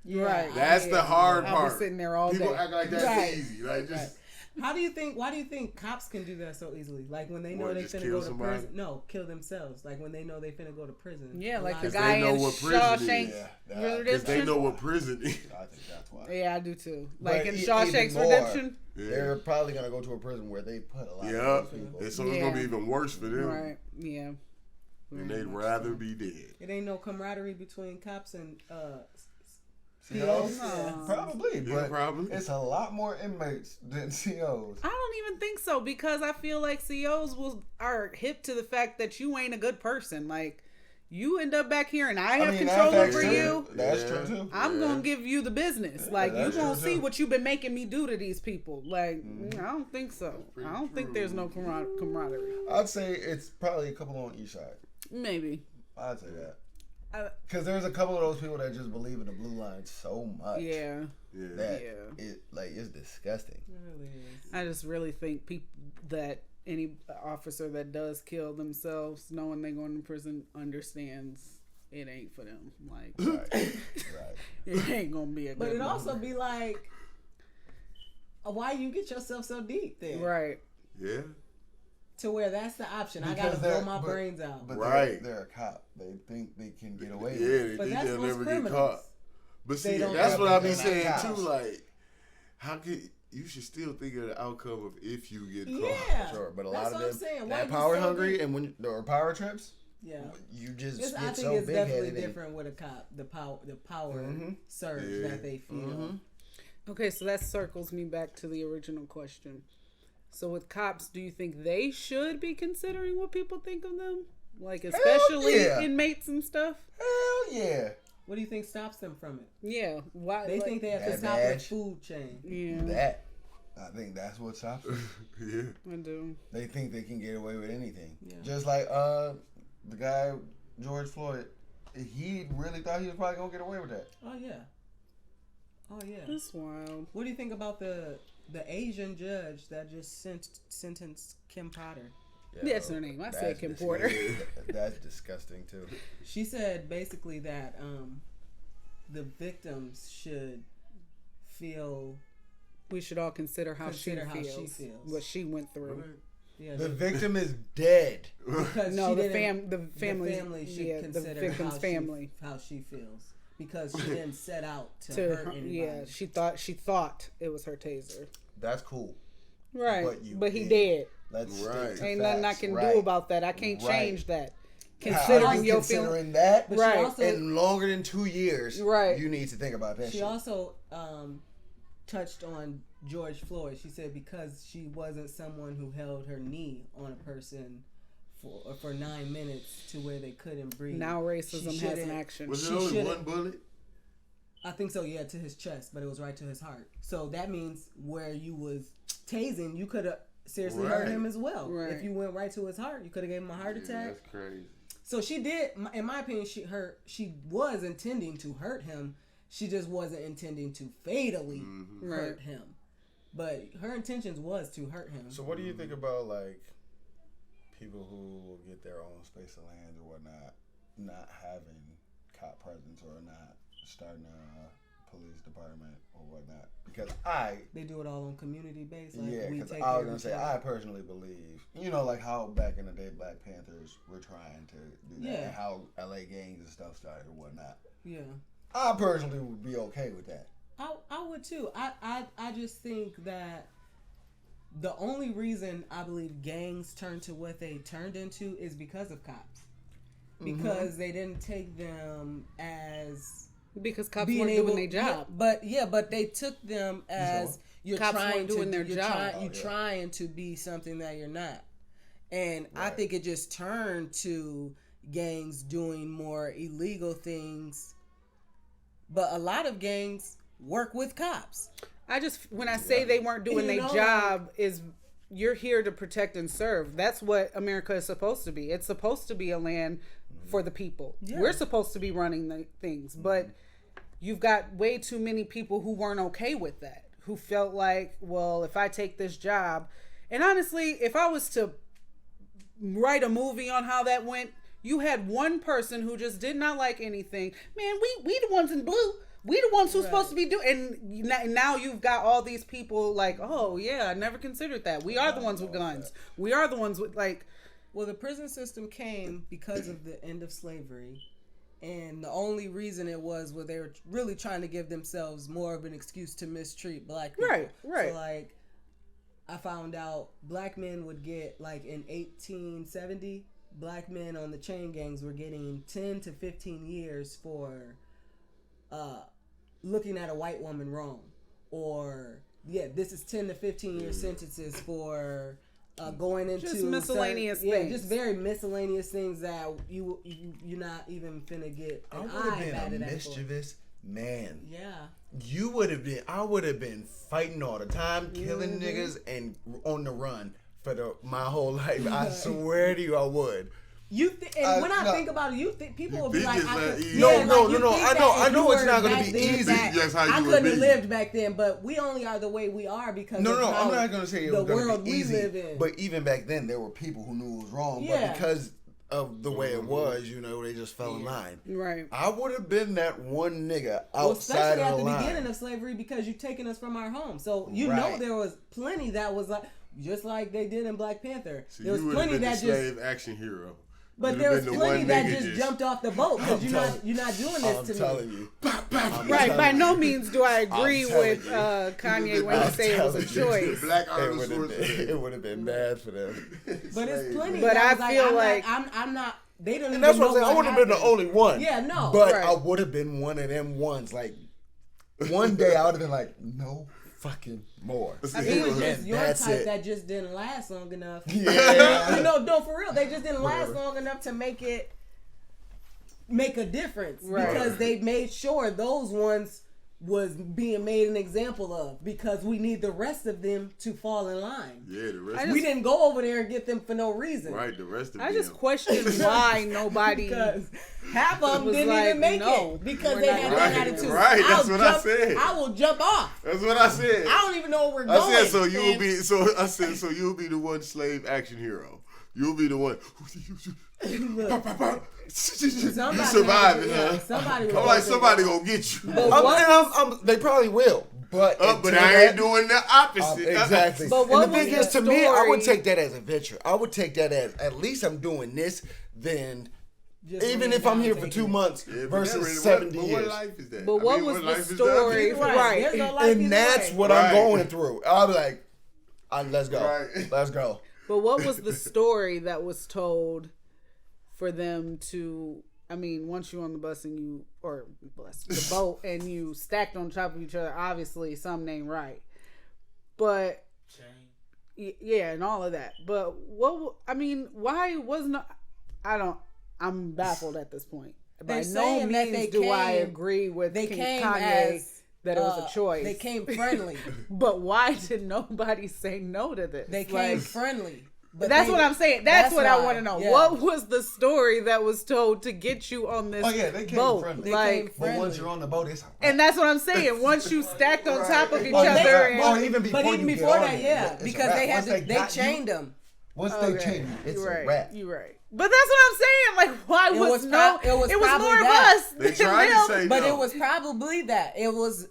Right. That's the hard part. I was sitting there all day. People act like that's easy. Like just. How do you think? Why do you think cops can do that so easily? Like when they know they finna go to prison. No, kill themselves. Like when they know they finna go to prison. Yeah, like the guy in Shawshank Redemption. Because they know what prison is. I think that's why. Yeah, I do too. Like in Shawshank's Redemption. They're probably gonna go to a prison where they put a lot of people. And so it's gonna be even worse for them. Right. Yeah. And they'd rather be dead. It ain't no camaraderie between cops and COs? Probably, but probably. It's a lot more inmates than COs. I don't even think so, because I feel like COs are hip to the fact that you ain't a good person. Like, you end up back here and I have control over you. That's true too. I'm gonna give you the business. Like, you gonna see what you've been making me do to these people. Like, I don't think so. I don't think there's no camaraderie. I'd say it's probably a couple on each side. Maybe. I'd say that. Because there's a couple of those people that just believe in the blue line so much. Yeah. That it's disgusting. It really is. I just really think that any officer that does kill themselves, knowing they're going to prison, understands it ain't for them. Like, right. It ain't gonna be a good. But it also be like, why you get yourself so deep then? Right. Yeah. To where that's the option. I gotta blow my brains out. But they're a cop. They think they can get away with it. Yeah, but they that's think they'll never criminals. get caught. But see, that's what I be saying too. Like, how could you should still think of the outcome of if you get caught. Yeah, sure, but a that's lot what of them I'm saying. that power hungry, and when there are power trips, you just I get think so it's big definitely headed. different with a cop. The power surge that they feel. Okay, so that circles me back to the original question. So with cops, do you think they should be considering what people think of them? Like, especially inmates and stuff? Hell yeah. What do you think stops them from it? Yeah. Why? They think they have to top the food chain. Yeah. I think that's what stops them. Yeah. I do. They think they can get away with anything. Yeah. Just like the guy, George Floyd, he really thought he was probably going to get away with that. Oh, yeah. That's wild. What do you think about the Asian judge that just sentenced Kim Potter? Yeah, that's her name. I said Kim Porter. That's disgusting too. She said basically that the victims should feel. We should all consider how she feels. What she went through. Yeah, the victim is dead. Because the family should consider the victim's family how she feels, because she didn't set out to hurt anybody. Yeah, she thought it was her taser. That's cool. Right, but he did. Let's ain't nothing I can do about that. I can't change that. Considering your feeling that, but also, in longer than 2 years, you need to think about that. She also touched on George Floyd. She said because she wasn't someone who held her knee on a person for 9 minutes to where they couldn't breathe. Now racism has an action. Was it only one bullet? I think so, yeah, to his chest, but it was right to his heart. So that means where you was tasing, you could have seriously hurt him as well. Right. If you went right to his heart, you could have gave him a heart attack. That's crazy. So she did, in my opinion, she was intending to hurt him. She just wasn't intending to fatally hurt him. But her intentions was to hurt him. So what do you think about, like, people who will get their own space of land or whatnot, not having cop presence or not starting a police department or whatnot? Because they do it all on community base. Like because I was gonna say I personally believe, like how back in the day Black Panthers were trying to do that, and how LA gangs and stuff started or whatnot. Yeah, I personally would be okay with that. I would too. I just think that the only reason I believe gangs turned to what they turned into is because of cops, because they didn't take them as. Because cops weren't doing their job. But they took them as you're trying to be something that you're not. And I think it just turned to gangs doing more illegal things. But a lot of gangs work with cops. When I say they weren't doing their job, is you're here to protect and serve. That's what America is supposed to be. It's supposed to be a land for the people. Yeah. We're supposed to be running the things, but you've got way too many people who weren't okay with that, who felt like, well, if I take this job, and honestly, if I was to write a movie on how that went, you had one person who just did not like anything. Man, we the ones in blue. We the ones who's supposed to be doing, and now you've got all these people like, oh yeah, I never considered that. We are the ones with guns. We are the ones with like. Well, the prison system came because of the end of slavery, and the only reason it was where they were really trying to give themselves more of an excuse to mistreat black people. Right. So like, I found out black men would get, like in 1870, black men on the chain gangs were getting 10 to 15 years for looking at a white woman wrong, or this is 10 to 15 year sentences for going into just miscellaneous things. Yeah, just very miscellaneous things that you're not even finna get an eye batted at. Mischievous man. Yeah. I would have been fighting all the time, killing niggas and on the run for my whole life. I swear to you, I would. When I think about it, you think people will be like, no. I know it's not going to be easy. That's how you I would couldn't be. have lived back then, but we only are the way we are because I'm not going to say it was the going to world be we easy. live in. But even back then, there were people who knew it was wrong, but because of the way it was, they just fell in line. Right. I would have been that one nigga outside especially of at the the line. beginning of slavery, because you've taken us from our home. So know there was plenty that was like, just like they did in Black Panther. So there was you plenty been that the slave action hero. But there was plenty that just jumped off the boat because you're not doing this to me. Telling you. Right. By no means do I agree with Kanye when he say it was a choice. It would have been bad for them. But it's plenty. But I feel like I'm not. They don't. And even that's know what I'm saying. I wouldn't have been the only one. Yeah, no. But I would have been one of them ones. Like one day I would have been like, no fucking more. I mean, it was just your type that just didn't last long enough. Yeah. No, for real. They just didn't last long enough to make a difference. Right. Because they made sure those ones was being made an example of, because we need the rest of them to fall in line. Yeah, the rest. We didn't go over there and get them for no reason. Right, the rest of them. I just question why nobody. Because half of them didn't even make it because they had that attitude. Right, that's what I said. I will jump off. That's what I said. I don't even know where we're going. I said so you'll be so you'll be the one slave action hero. You'll be the one. You surviving, huh? Somebody gonna get you. They probably will. But I ain't doing the opposite. Exactly. But and the thing is, to me, I would take that as a venture. I would take that as, at least I'm doing this, then even if I'm here for 2 months versus 70 years. What life is that? But what was the story? Right. And that's what I'm going through. I'll be like, let's go. Right. Let's go. But what was the story that was told for them to, I mean, once you're on the bus and you, or the boat, and you stacked on top of each other, obviously something ain't right. But, yeah, and all of that. But why wasn't, I'm baffled at this point. By no means do I agree with Kanye that it was a choice. They came friendly. But why did nobody say no to this? They came friendly. But that's what I'm saying. That's what I want to know. Yeah. What was the story that was told to get you on this boat? They came friendly. But once you're on the boat, it's and that's what I'm saying. Once you stacked on top of each other, even before that, because they chained them. Once they chained you, it's a wrap. You're right. But that's what I'm saying. Like, why it was more of us. They tried to say but no. It was probably that. It was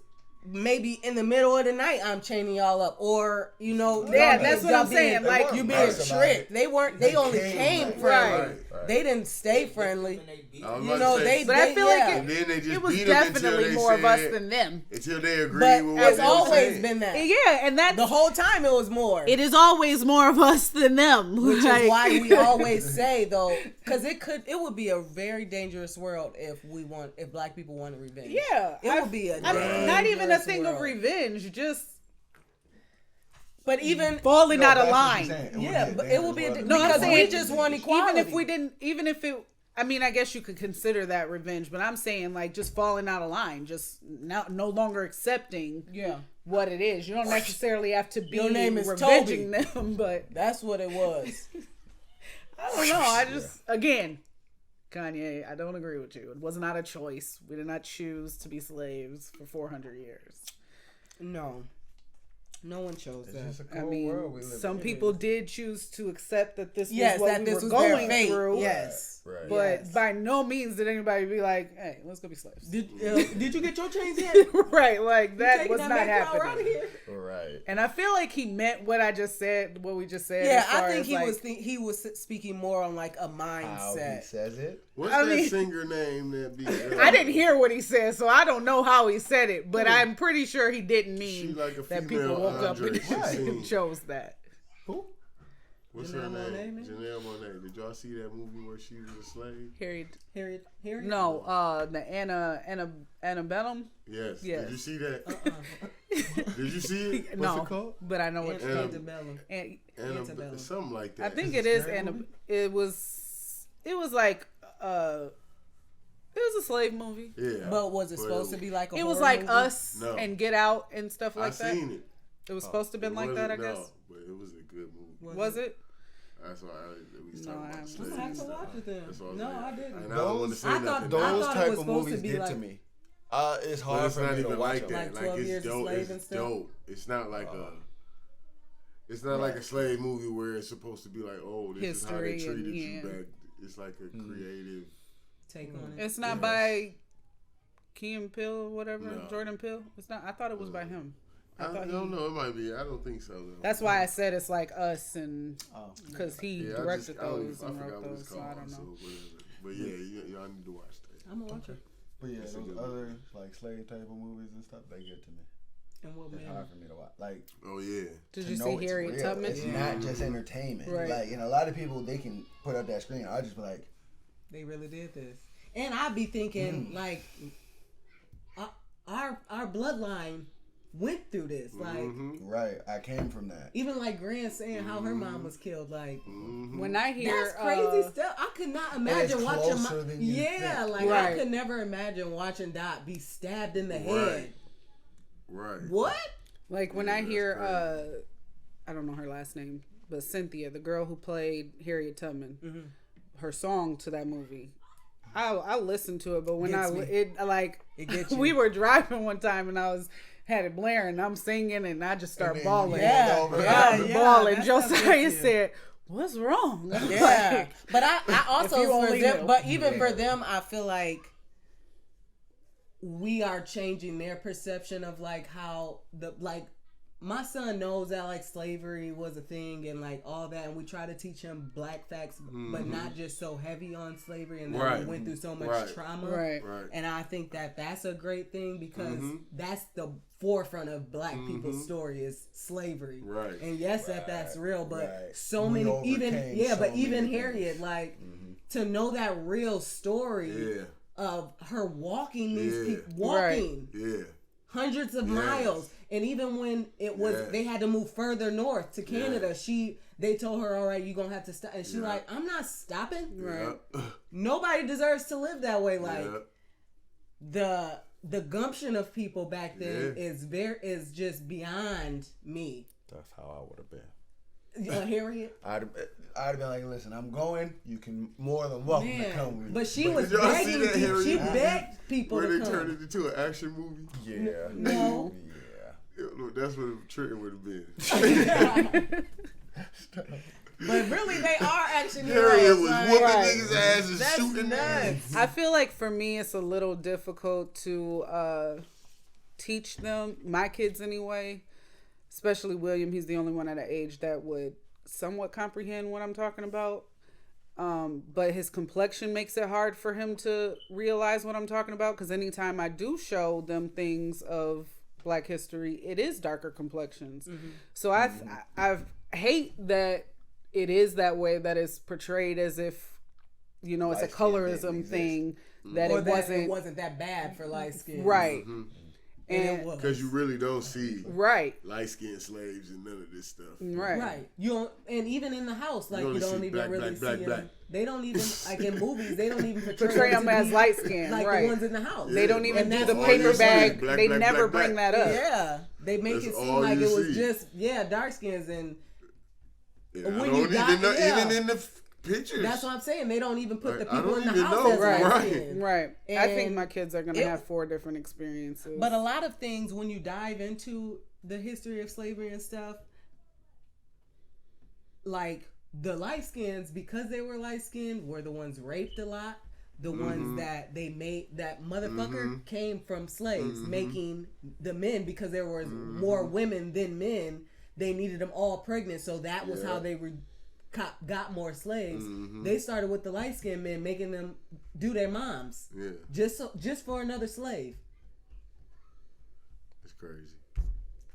maybe in the middle of the night I'm chaining y'all up, or that's what I'm saying. Like, you being tricked. They only came friendly. They didn't stay friendly. But I feel like it was definitely more of us than them. Until they agreed but with what it's always been that. Yeah, and that's the whole time it was more. It is always more of us than them. Which is why we always say though, because it would be a very dangerous world if black people wanted revenge. Yeah, it would be not even a thing of revenge, just. But even falling out of line. But it will be because we just want equality. Even if it, I mean, I guess you could consider that revenge, but I'm saying like just falling out of line, just no longer accepting what it is. You don't necessarily have to be Your name is revenging Toby. them, but that's what it was. I don't know. I just, again, Kanye, I don't agree with you. It was not a choice. We did not choose to be slaves for 400 years. No one chose that. I mean, some people did choose to accept that this was what we were going through. Yes. Right. But by no means did anybody be like, hey, let's go be slaves. Did you get your chains yet? Right. Like, that was not happening. Right. And I feel like he meant what I just said, what we just said. Yeah, I think he was speaking more on like a mindset. How he says it. What's that singer name that be? I didn't hear what he said, so I don't know how he said it, but I'm pretty sure he didn't mean that people woke up and chose that. Who? What's her name? Janelle Monáe. Did y'all see that movie where she was a slave? Harriet. No, the Antebellum. Yes. Did you see that? Did you see it? No, What's it called? But I know what Antebellum. Antebellum. Something like that. I think it is. It was like it was a slave movie. Yeah. But was it supposed to be like a horror It was like movie? Us and Get Out and stuff like that. I seen it. It was supposed to have been like that, I guess. No, but it was a good movie. Was it? That's why we was talking about slaves. I'm gonna have to watch it then. No, I didn't. And I don't want to say nothing. Those type of movies get to me. It's hard for me to watch like that. Like 12 years a slave and stuff. Dope. It's not like it's not like a slave movie where it's supposed to be like, oh, this history is how they treated you back. It's like a creative take on it. It's not by Key and Peele or whatever. No. Jordan Peele. It's not. I thought it was by him. I don't know. It might be. I don't think so, though. That's why I said it's like Us, and because he directed those and wrote those, so I don't know. But yeah, y'all need to watch that. I'm gonna watch it. But yeah, those other like slave type of movies and stuff, they get to me. And what it's hard for me to watch. Like, oh yeah. Did you see Harriet Tubman? It's not just entertainment. Right. Like, a lot of people, they can put up that screen. I just be like, they really did this, and I'd be thinking like, our bloodline went through this, like right. I came from that. Even like Grant saying how her mom was killed, like when I hear that's crazy stuff. I could not imagine watching I could never imagine watching Dot be stabbed in the head. Right. What? Like when I hear I don't know her last name, but Cynthia, the girl who played Harriet Tubman, her song to that movie. I listened to it, but when it gets you. We were driving one time and I had it blaring. I'm singing and I just start bawling. Bawling. Josiah said, "What's wrong?" Yeah, but I also for them. But even for them, I feel like we are changing their perception of like how my son knows that like slavery was a thing and like all that, and we try to teach him black facts, but not just so heavy on slavery and that we went through so much trauma. Right. And I think that that's a great thing because that's the forefront of black people's story is slavery. Right. And yes, that's real, but so many even Harriet, like to know that real story of her walking these people hundreds of miles. And even when it was, they had to move further north to Canada. They told her, "All right, you're gonna have to stop." And she's like, "I'm not stopping." Right. Nobody deserves to live that way. Like the gumption of people back then is just beyond me. That's how I would have been. Harriet. I'd have been like, "Listen, I'm going. You can more than welcome to come with me." But she was begging people. She begged people to come. Where they turned it into an action movie. Yeah. No. Look, that's what the trigger would have been. But really, they are action Harriet heroes. was whooping niggas' asses, That's shooting nuts. I feel like for me, it's a little difficult to teach them, my kids anyway, especially William. He's the only one at an age that would somewhat comprehend what I'm talking about. But his complexion makes it hard for him to realize what I'm talking about, because anytime I do show them things of Black history, it is darker complexions. So I hate that it is that way, that it's portrayed as if it's a colorism thing, that it wasn't that bad for light skin, right? And because you really don't see light skinned slaves and none of this stuff, right? You don't, and even in the house, like you don't even really see them. They don't even like in movies. They don't even portray them as light skinned, like the ones in the house. They don't even do the paper bag. They never bring that up. Yeah, they make it seem like it was just dark skins, and when you even in the pictures. That's what I'm saying. They don't even put the people in the house as light skin. Right. And I think my kids are gonna have 4 different experiences. But a lot of things, when you dive into the history of slavery and stuff, like the light skins, because they were light skinned, were the ones raped a lot. The ones that they made, that motherfucker came from slaves, making the men, because there was more women than men. They needed them all pregnant, so that was how they got more slaves. They started with the light skinned men, making them do their moms, just for another slave. It's crazy.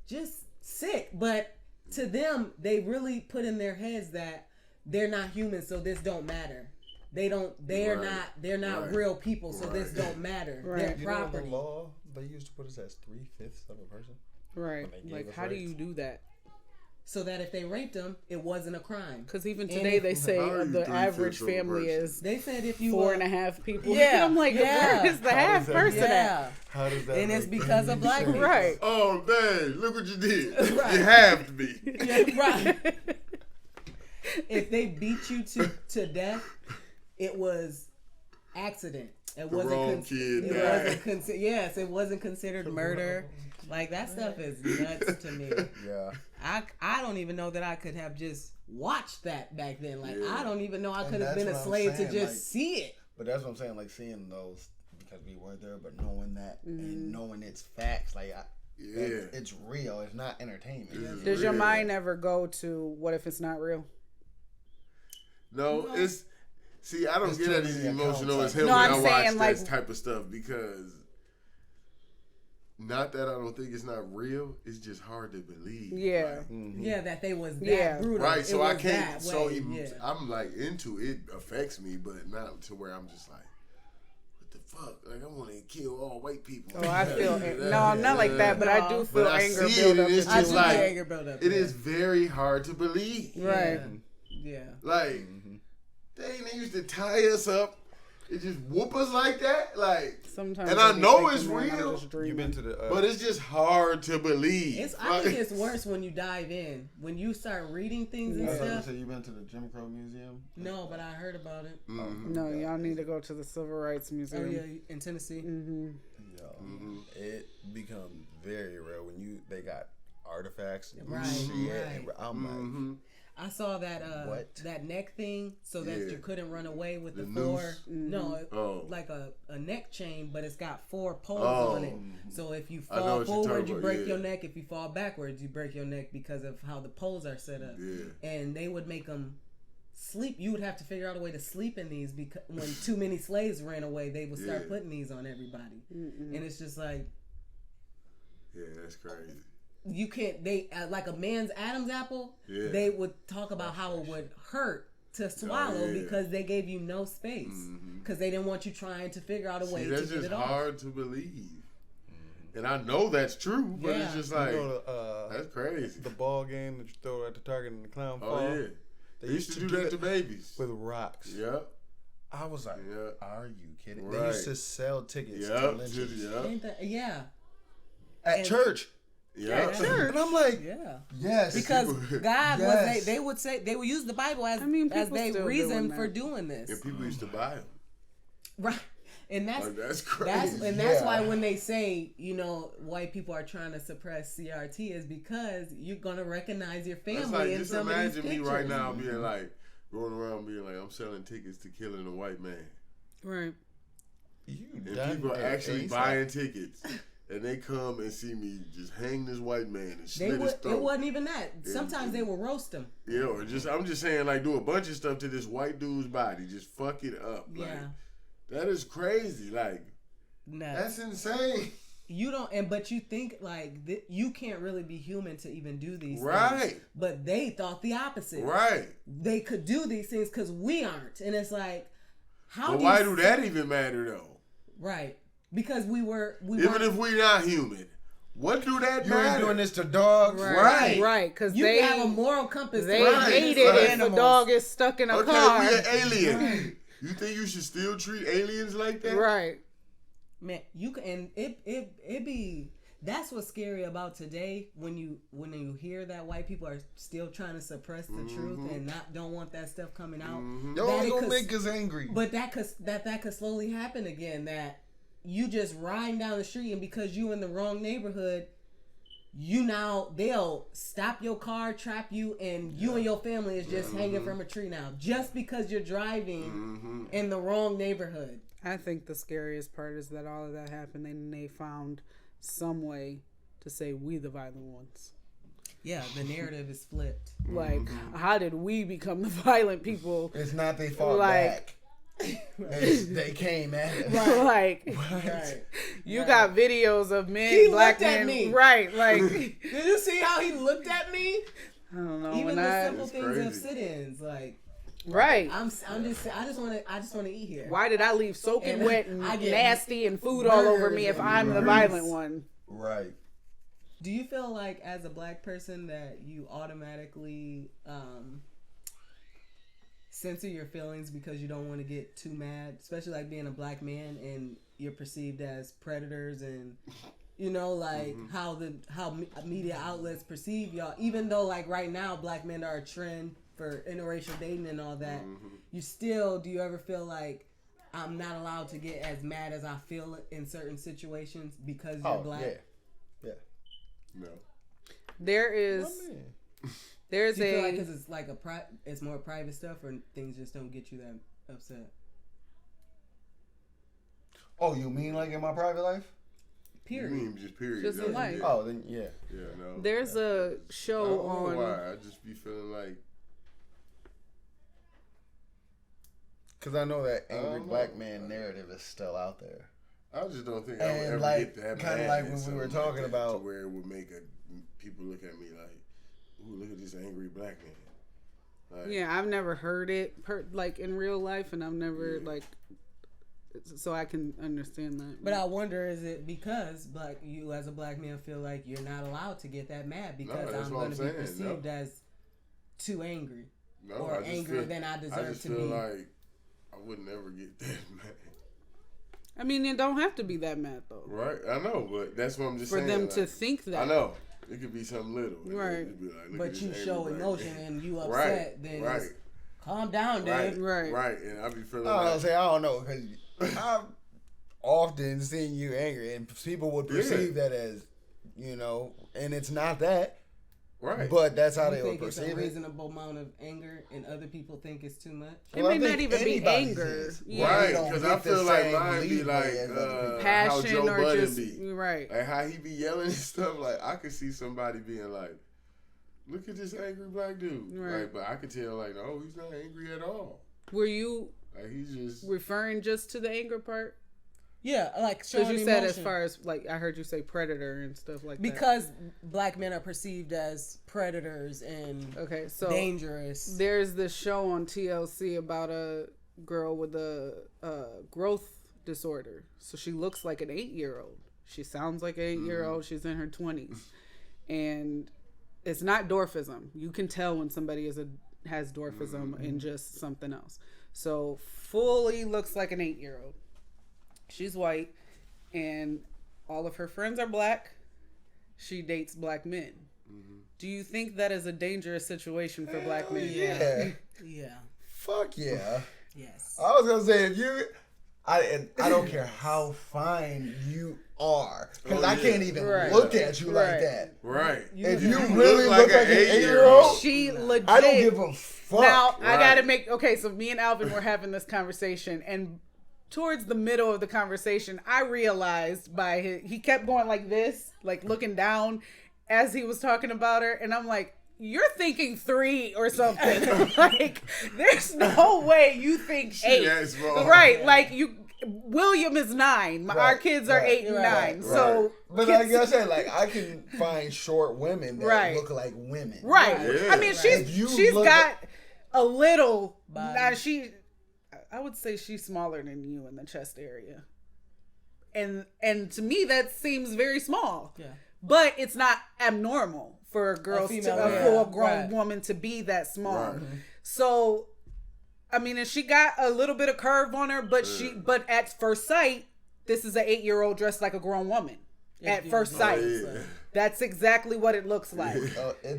Just sick, but to them, they really put in their heads that they're not human, so this don't matter. They're not real people, so this don't matter. Right. They're property. The law they used to put us as 3/5 of a person. Right. Like, how do you do that? So that if they raped them, it wasn't a crime. Because even today they say the average family is they said if you 4.5 people. Yeah, I'm like, where is the half person at? How does that? And it's because of black people. Right. Oh dang! Look what you did. Right. You have to be. Yeah, right. If they beat you to death, it was accident. It wasn't yes, it wasn't considered murder. Like, that stuff is nuts to me. Yeah. I don't even know that I could have just watched that back then. Like, I don't even know I could have been a slave to just see it. But that's what I'm saying. Like, seeing those, because we weren't there, but knowing that and knowing it's facts, like, it's real. It's not entertainment. Does your mind ever go to, what if it's not real? No, it's... See, I don't get as emotional as him when I watch that type of stuff, because... Not that I don't think it's not real. It's just hard to believe. Yeah. Like, yeah, that they was that brutal. Right, so I can't. So I'm like into it. Affects me, but not to where I'm just like, what the fuck? Like, I want to kill all white people. Oh, I feel no, not like that, but I do feel anger build up. It's just like anger build up. It is very hard to believe. Right. Yeah. Like, they used to tie us up. It just whoop us like that, like. Sometimes and I know it's real. You've been to the, but it's just hard to believe. I think it's worse when you dive in, when you start reading things and stuff. So you've been to the Jim Crow Museum? No, but I heard about it. No, y'all need to go to the Civil Rights Museum. Oh yeah, in Tennessee. It becomes very real when they got artifacts. Right. And I'm like. I saw that that neck thing so that you couldn't run away with the four. No, like a neck chain, but it's got 4 poles on it. So if you fall forward, you break your neck. If you fall backwards, you break your neck because of how the poles are set up. Yeah. And they would make them sleep. You would have to figure out a way to sleep in these, because when too many slaves ran away, they would start putting these on everybody. And it's just like, yeah, that's crazy. You can't. They like a man's Adam's apple. Yeah. They would talk about how it would hurt to swallow because they gave you no space because they didn't want you trying to figure out a way to get it off. That's just hard to believe, and I know that's true, but it's just like that's crazy. The ball game that you throw at the target and the clown fall. Oh yeah, they used to do that to babies with rocks. Yep. I was like, are you kidding? Right. They used to sell tickets to lynchings. At church. Yeah, and I'm like, yes, because God was they would say they would use the Bible as their reason for doing this, and people used to buy them, right? And that's crazy. That's why when they say, white people are trying to suppress CRT is because you're gonna recognize your family. Like, in just some imagine of these me right now being like going around being like, I'm selling tickets to killing a white man, right? And people are actually buying tickets. And they come and see me just hang this white man and slit his throat. It wasn't even that. Sometimes they will roast him. Yeah, or I'm just saying, like, do a bunch of stuff to this white dude's body. Just fuck it up. Like, that is crazy. Like, that's insane. You don't, but you think, like, you can't really be human to even do these things. Right. But they thought the opposite. Right. They could do these things because we aren't. And it's like, why do that even matter, though? Right. Because we even if we're not human, what do that matter? You ain't doing this to dogs, right? Because they have a moral compass. They hate it if a dog is stuck in a car. Okay, we an alien. Right. You think you should still treat aliens like that? Right, man. You can, and it be. That's what's scary about today when you hear that white people are still trying to suppress the truth and don't want that stuff coming out. Y'all gonna make us angry. But that could slowly happen again. That. You just riding down the street, and because you in the wrong neighborhood, they'll stop your car, trap you, and you and your family is just hanging from a tree now, just because you're driving in the wrong neighborhood. I think the scariest part is that all of that happened, and they found some way to say we the violent ones. Yeah, the narrative is flipped. Like, how did we become the violent people? It's not they fought back. They came at us. Right. You got videos of men, black men. At me. Right. Like, did you see how he looked at me? I don't know. Even the simple things of sit-ins, like. Right. I just want to eat here. Why did I leave soaking wet and I get nasty and food all over me if I'm the violent one? Right. Do you feel like as a black person that you automatically censor your feelings because you don't want to get too mad, especially like being a black man and you're perceived as predators and like how media outlets perceive y'all, even though like right now black men are a trend for interracial dating and all that, do you ever feel like I'm not allowed to get as mad as I feel in certain situations because you're black? Yeah. No. There's Do you feel like because it's like it's more private stuff, or things just don't get you that upset? Oh, you mean like in my private life? Period. You mean just period? Just in life. Oh, then yeah. Yeah, no. There's a show on. Why? I just be feeling like. Because I know that angry black man narrative is still out there. I just don't think I would ever get that kind of like when we were talking about to where it would make people look at me like, "Ooh, look at this angry black man." Like, yeah, I've never heard it like in real life, and I've never so I can understand that. But I wonder, is it because you as a black man feel like you're not allowed to get that mad because I'm going to be perceived as too angry or angrier than I deserve to be? I just feel like I would never get that mad. I mean, it don't have to be that mad though. Right, I know, but that's what I'm just saying. For them to think that. I know. It could be something little. Right. Be like, but you show emotion and you upset, then calm down, dude. Right. And I be feeling I don't know, because I've often seen you angry and people would perceive that as, and it's not that. Right. But that's how they would It's perceive it. a reasonable amount of anger and other people think it's too much? It may not even be anger. Right, because I feel like mine be like passion how Joe or Budden just be. Right. Like how he be yelling and stuff. Like I could see somebody being like, look at this angry black dude. Right. Like, but I could tell like, no, he's not angry at all. Were you he's just referring just to the anger part? Yeah, like showing because you emotion. said as far as like I heard you say predator and stuff like because black men are perceived as predators and dangerous. There's this show on TLC about a girl with a growth disorder. So she looks like an 8-year-old. She sounds like an 8-year-old. She's in her 20s, and it's not dwarfism. You can tell when somebody has dwarfism and just something else. So fully looks like an 8-year-old. She's white, and all of her friends are black. She dates black men. Mm-hmm. Do you think that is a dangerous situation for black men? Yeah. Fuck yeah. Yes. I was gonna say I don't care how fine you are, because I can't even look at you like that. Right. If you really look like an 8-year-old, she legit. I don't give a fuck. Now I gotta make so me and Alvin were having this conversation, and towards the middle of the conversation, I realized he kept going like this, like looking down as he was talking about her. And I'm like, you're thinking 3 or something. Like, there's no way you think 8. Right. Like William is 9. Our kids are 8 and 9. So, but like I said, like I can find short women that look like women. Right. Yeah. I mean, she's got a little body. I would say she's smaller than you in the chest area. And to me, that seems very small. Yeah. But it's not abnormal for a girl for a grown woman to be that small. Right. So, I mean, and she got a little bit of curve on her, but but at first sight, this is an 8-year-old dressed like a grown woman. At first sight. That's exactly what it looks like.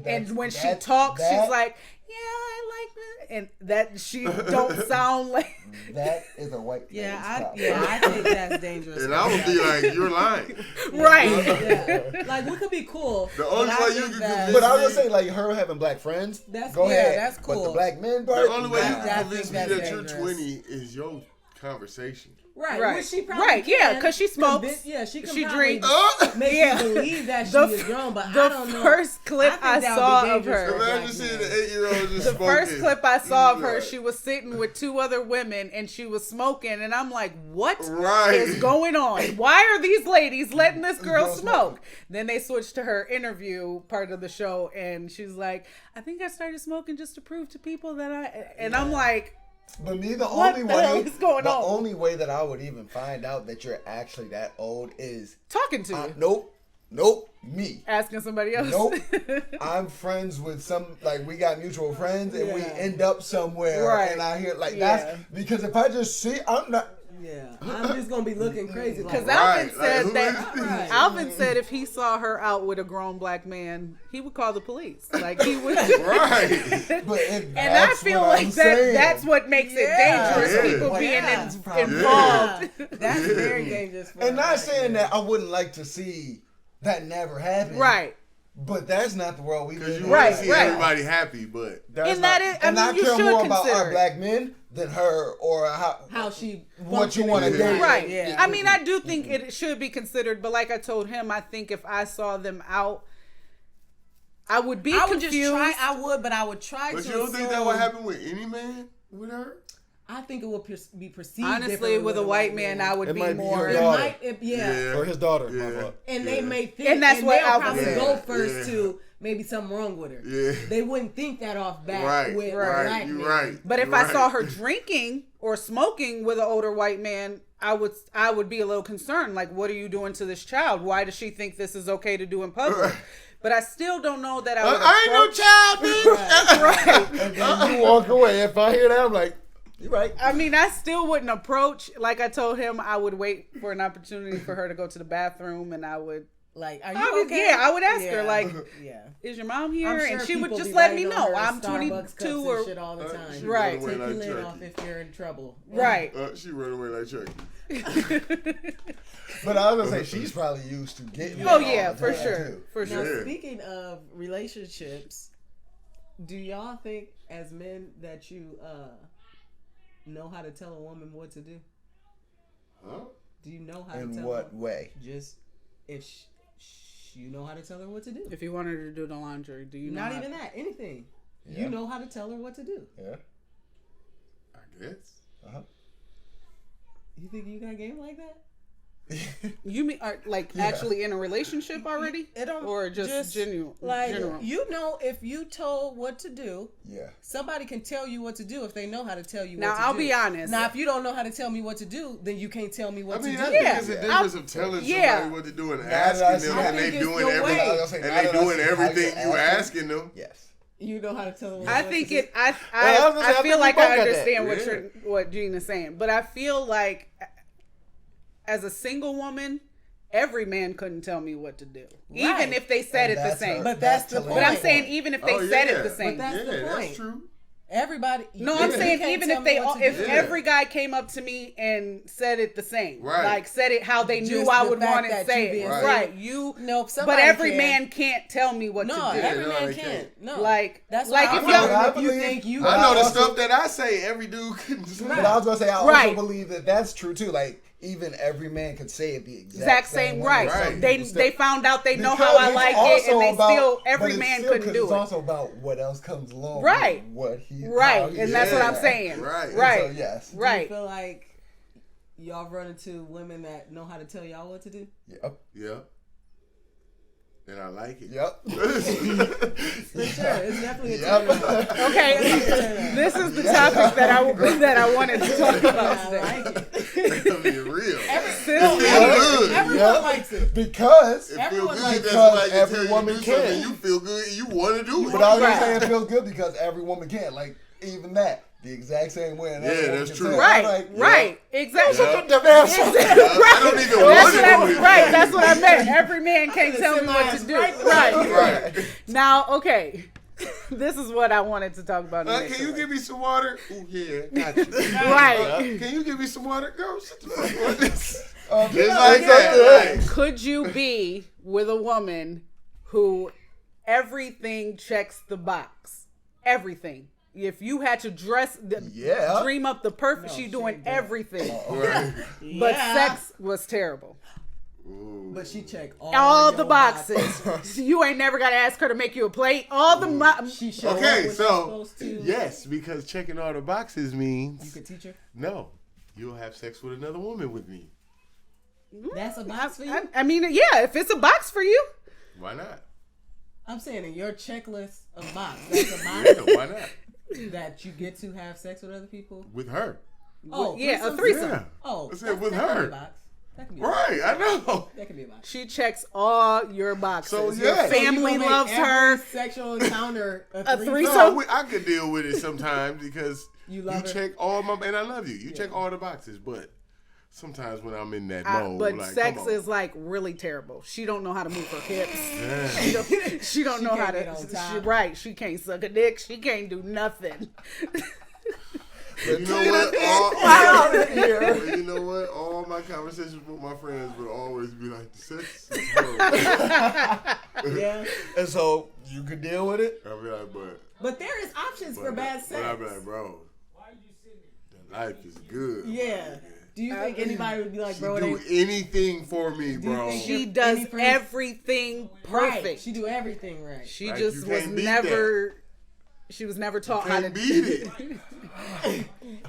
And when she talks, she's like, yeah, I like that. And that she don't sound like... That is a white I think that's dangerous. And I would be like, you're lying. Right. Yeah. Like, we could be cool. The only way you could convince But I was gonna say, like, her having black friends, go ahead. That's cool. But the black men part... The only way you can convince me that you're 20 is your conversation. Right. Which she probably right. Yeah, because she smokes. She drinks. Make you believe that she is grown, but I don't know. The first clip I saw of her. Imagine seeing an 8-year-old just smoking. The first clip I saw of her, she was sitting with 2 other women and she was smoking, and I'm like, what is going on? Why are these ladies letting this girl smoke? Then they switched to her interview part of the show, and she's like, I think I started smoking just to prove to people that I'm like, but me, the only way that I would even find out that you're actually that old is talking to you. Nope, me. Asking somebody else. Nope. I'm friends with we got mutual friends and we end up somewhere. Right. And I hear that's because if I just see, I'm not. Yeah, I'm just gonna be looking crazy. Because Alvin said if he saw her out with a grown black man, he would call the police. Like he would. Right. And I feel like that's what makes it dangerous. People being involved. That's very dangerous. And not saying that I wouldn't like to see that never happen. Right. But that's not the world we live in. You want to see everybody happy, but that's I care more about our black men than her or how she what you want to date. Right. Yeah. I mean, I do think it should be considered, but like I told him, I think if I saw them out, I would be confused. But I would try to. But you don't think that would happen with any man with her? I think it would be perceived. Honestly, with a white man, I would be more. Or his daughter. Yeah. And they may think, and that's what they'll probably go first to maybe something wrong with her. Yeah. They wouldn't think that off back with black men. Right. But if I saw her drinking or smoking with an older white man, I would be a little concerned. Like, what are you doing to this child? Why does she think this is okay to do in public? Right. But I still don't know that I would. I ain't no child, bitch. Right. And then you walk away. If I hear that, I'm like, you're right. I mean, I still wouldn't approach. Like I told him, I would wait for an opportunity for her to go to the bathroom, and I would. Like, are you okay? Yeah, I would ask her, like, is your mom here? Sure, and she would just let me know. I'm 22 or shit all the time. Right. Take your lid off if you're in trouble. Right. She run away like Chucky. But I was gonna say she's probably used to getting. Oh yeah, for sure. Too. For sure. Now, speaking of relationships, do y'all think as men that you know how to tell a woman what to do? Huh? Do you know how to tell her? In what way? Just if you know how to tell her what to do. If you want her to do the laundry, do you know? Not even that. Anything. Yeah. You know how to tell her what to do. Yeah. I guess. You think you got game like that? You mean actually in a relationship already? Or just general? You know, if you told what to do, yeah, somebody can tell you what to do if they know how to tell you now, what to do. Now, I'll be honest. Now, if you don't know how to tell me what to do, then you can't tell me what to do. I think it's a difference of telling somebody what to do and asking them, and they doing everything you asking them. Yes. You know how to tell them. I feel like I understand what Gina's saying, but I feel like as a single woman, every man couldn't tell me what to do, even if they said it the same. But that's the point. But I'm saying even if they said it the same. But that's the point. That's true. Everybody. No, I'm saying even if every guy came up to me and said it the same, like said it how they knew I would want to say it, right? But every man can't tell me what to do. No, every man can't. No, that's like if you think you. I know the stuff that I say. Every dude couldn't say. But I was gonna say I also believe that that's true too. Like. Even every man could say it the exact same way. Right. They found out they know how I like it, and they still every man couldn't do it. It's also about what else comes along. Right. What he. And that's what I'm saying. Right. So, yes. Right. Do you feel like y'all run into women that know how to tell y'all what to do? Yep. Yeah. And I like it. Yep. For sure. It's definitely a turn on. Okay. This is the topic that I wanted to talk about today. I like it. It's being real. Everyone likes it. Because it feels good. Because that's why every woman can. You feel good and you want to do it. But I was going to say it feels good because every woman can. Like, even that. The exact same way. That's true. Right. Exactly. I don't even want to do it. Right. That's what I meant. Every man can't tell me what to do. Right. Now, okay. This is what I wanted to talk about. Can you give me some water? Oh, yeah. Got you. Right. Can you give me some water? Girl, shut the fuck up. Just like that. Could you be with a woman who everything checks the box? Everything. if you had to dream up the perfect, she doing everything. But sex was terrible. Ooh. But she checked all the boxes. You ain't never got to ask her to make you a plate. All the okay, so yes, because checking all the boxes means you could teach her. No, you'll have sex with another woman with me. That's a box for you. I mean, yeah, if it's a box for you, why not? I'm saying in your checklist of box, that's a box. Yeah, why not? That you get to have sex with other people with her. Oh, yeah, a threesome. Yeah. Oh, I said with her. That can be right, I know. That can be a box. She checks all your boxes. So your family loves her. Sexual encounter a threesome. No, I could deal with it sometimes because you check all my and I love you. You check all the boxes, but sometimes when I'm in that mode, but like, sex is like really terrible. She don't know how to move her hips. Yeah. She don't know how to. She can't suck a dick. She can't do nothing. You know what? All my conversations with my friends would always be like, the sex is horrible. Yeah. And so you could deal with it? I'll be like, but there is options for bad sex. But I'll be like, bro, the life is good. Yeah. Do you think anybody would be like, bro, do anything for me, bro? She does everything perfect. Right. She do everything right. She just was never. She was never taught how to beat it.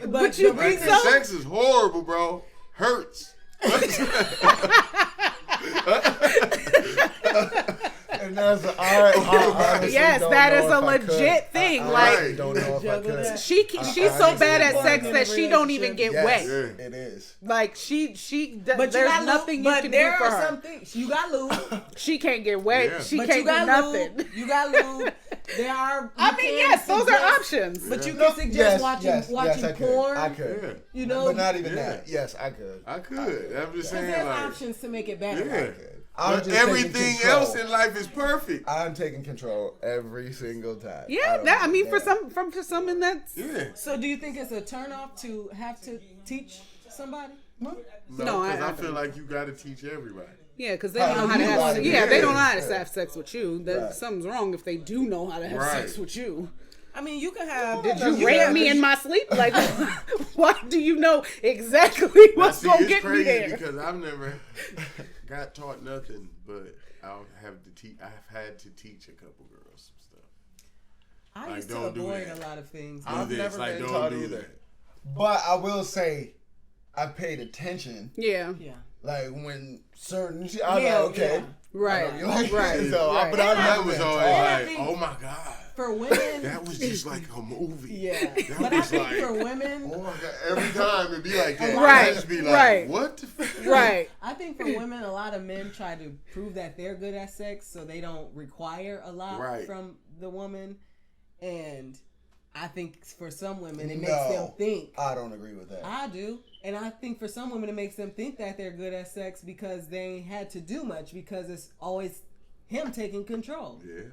But you think so? Sex is horrible, bro. Hurts. And that's yes, that is a legit thing. I don't know if I could. She's so bad at sex that she don't even get wet. It is. Like she but there's nothing you can do for her. Some things you got lube. She can't get wet. Yeah. She can't do nothing. Lube. You got lube. There are. I mean, yes, those are options. But you can suggest watching porn. I could. You know, but not even that. Yes, I could. I'm just saying, there's like, options to make it better. Yeah. But everything else in life is perfect. I'm taking control every single time. Yeah, for some and that's. Yeah. So do you think it's a turnoff to have to teach somebody? No, because I feel like you got to teach everybody. Yeah, because they don't know how to have sex. Yeah, they don't know how to have sex with you. Something's wrong if they do know how to have sex with you. I mean, you can have. Did you rape me in my sleep? Like, why do you know exactly what's gonna get me there? Because I've never got taught nothing, but I've had to teach a couple girls some stuff. I used to avoid a lot of things. I've never been taught either. But I will say, I paid attention. Yeah. Like when certain, I'm like, okay, right. So, but I was always like, oh my god. For women, that was just like a movie. Yeah, but I think for women, oh my god, every time it'd be like that. Right, I'd just be like, what the fuck? Right. I think for women, a lot of men try to prove that they're good at sex, so they don't require a lot from the woman. And I think for some women, it makes them think. I don't agree with that. I do. And I think for some women, it makes them think that they're good at sex because they ain't had to do much because it's always him taking control. Yeah.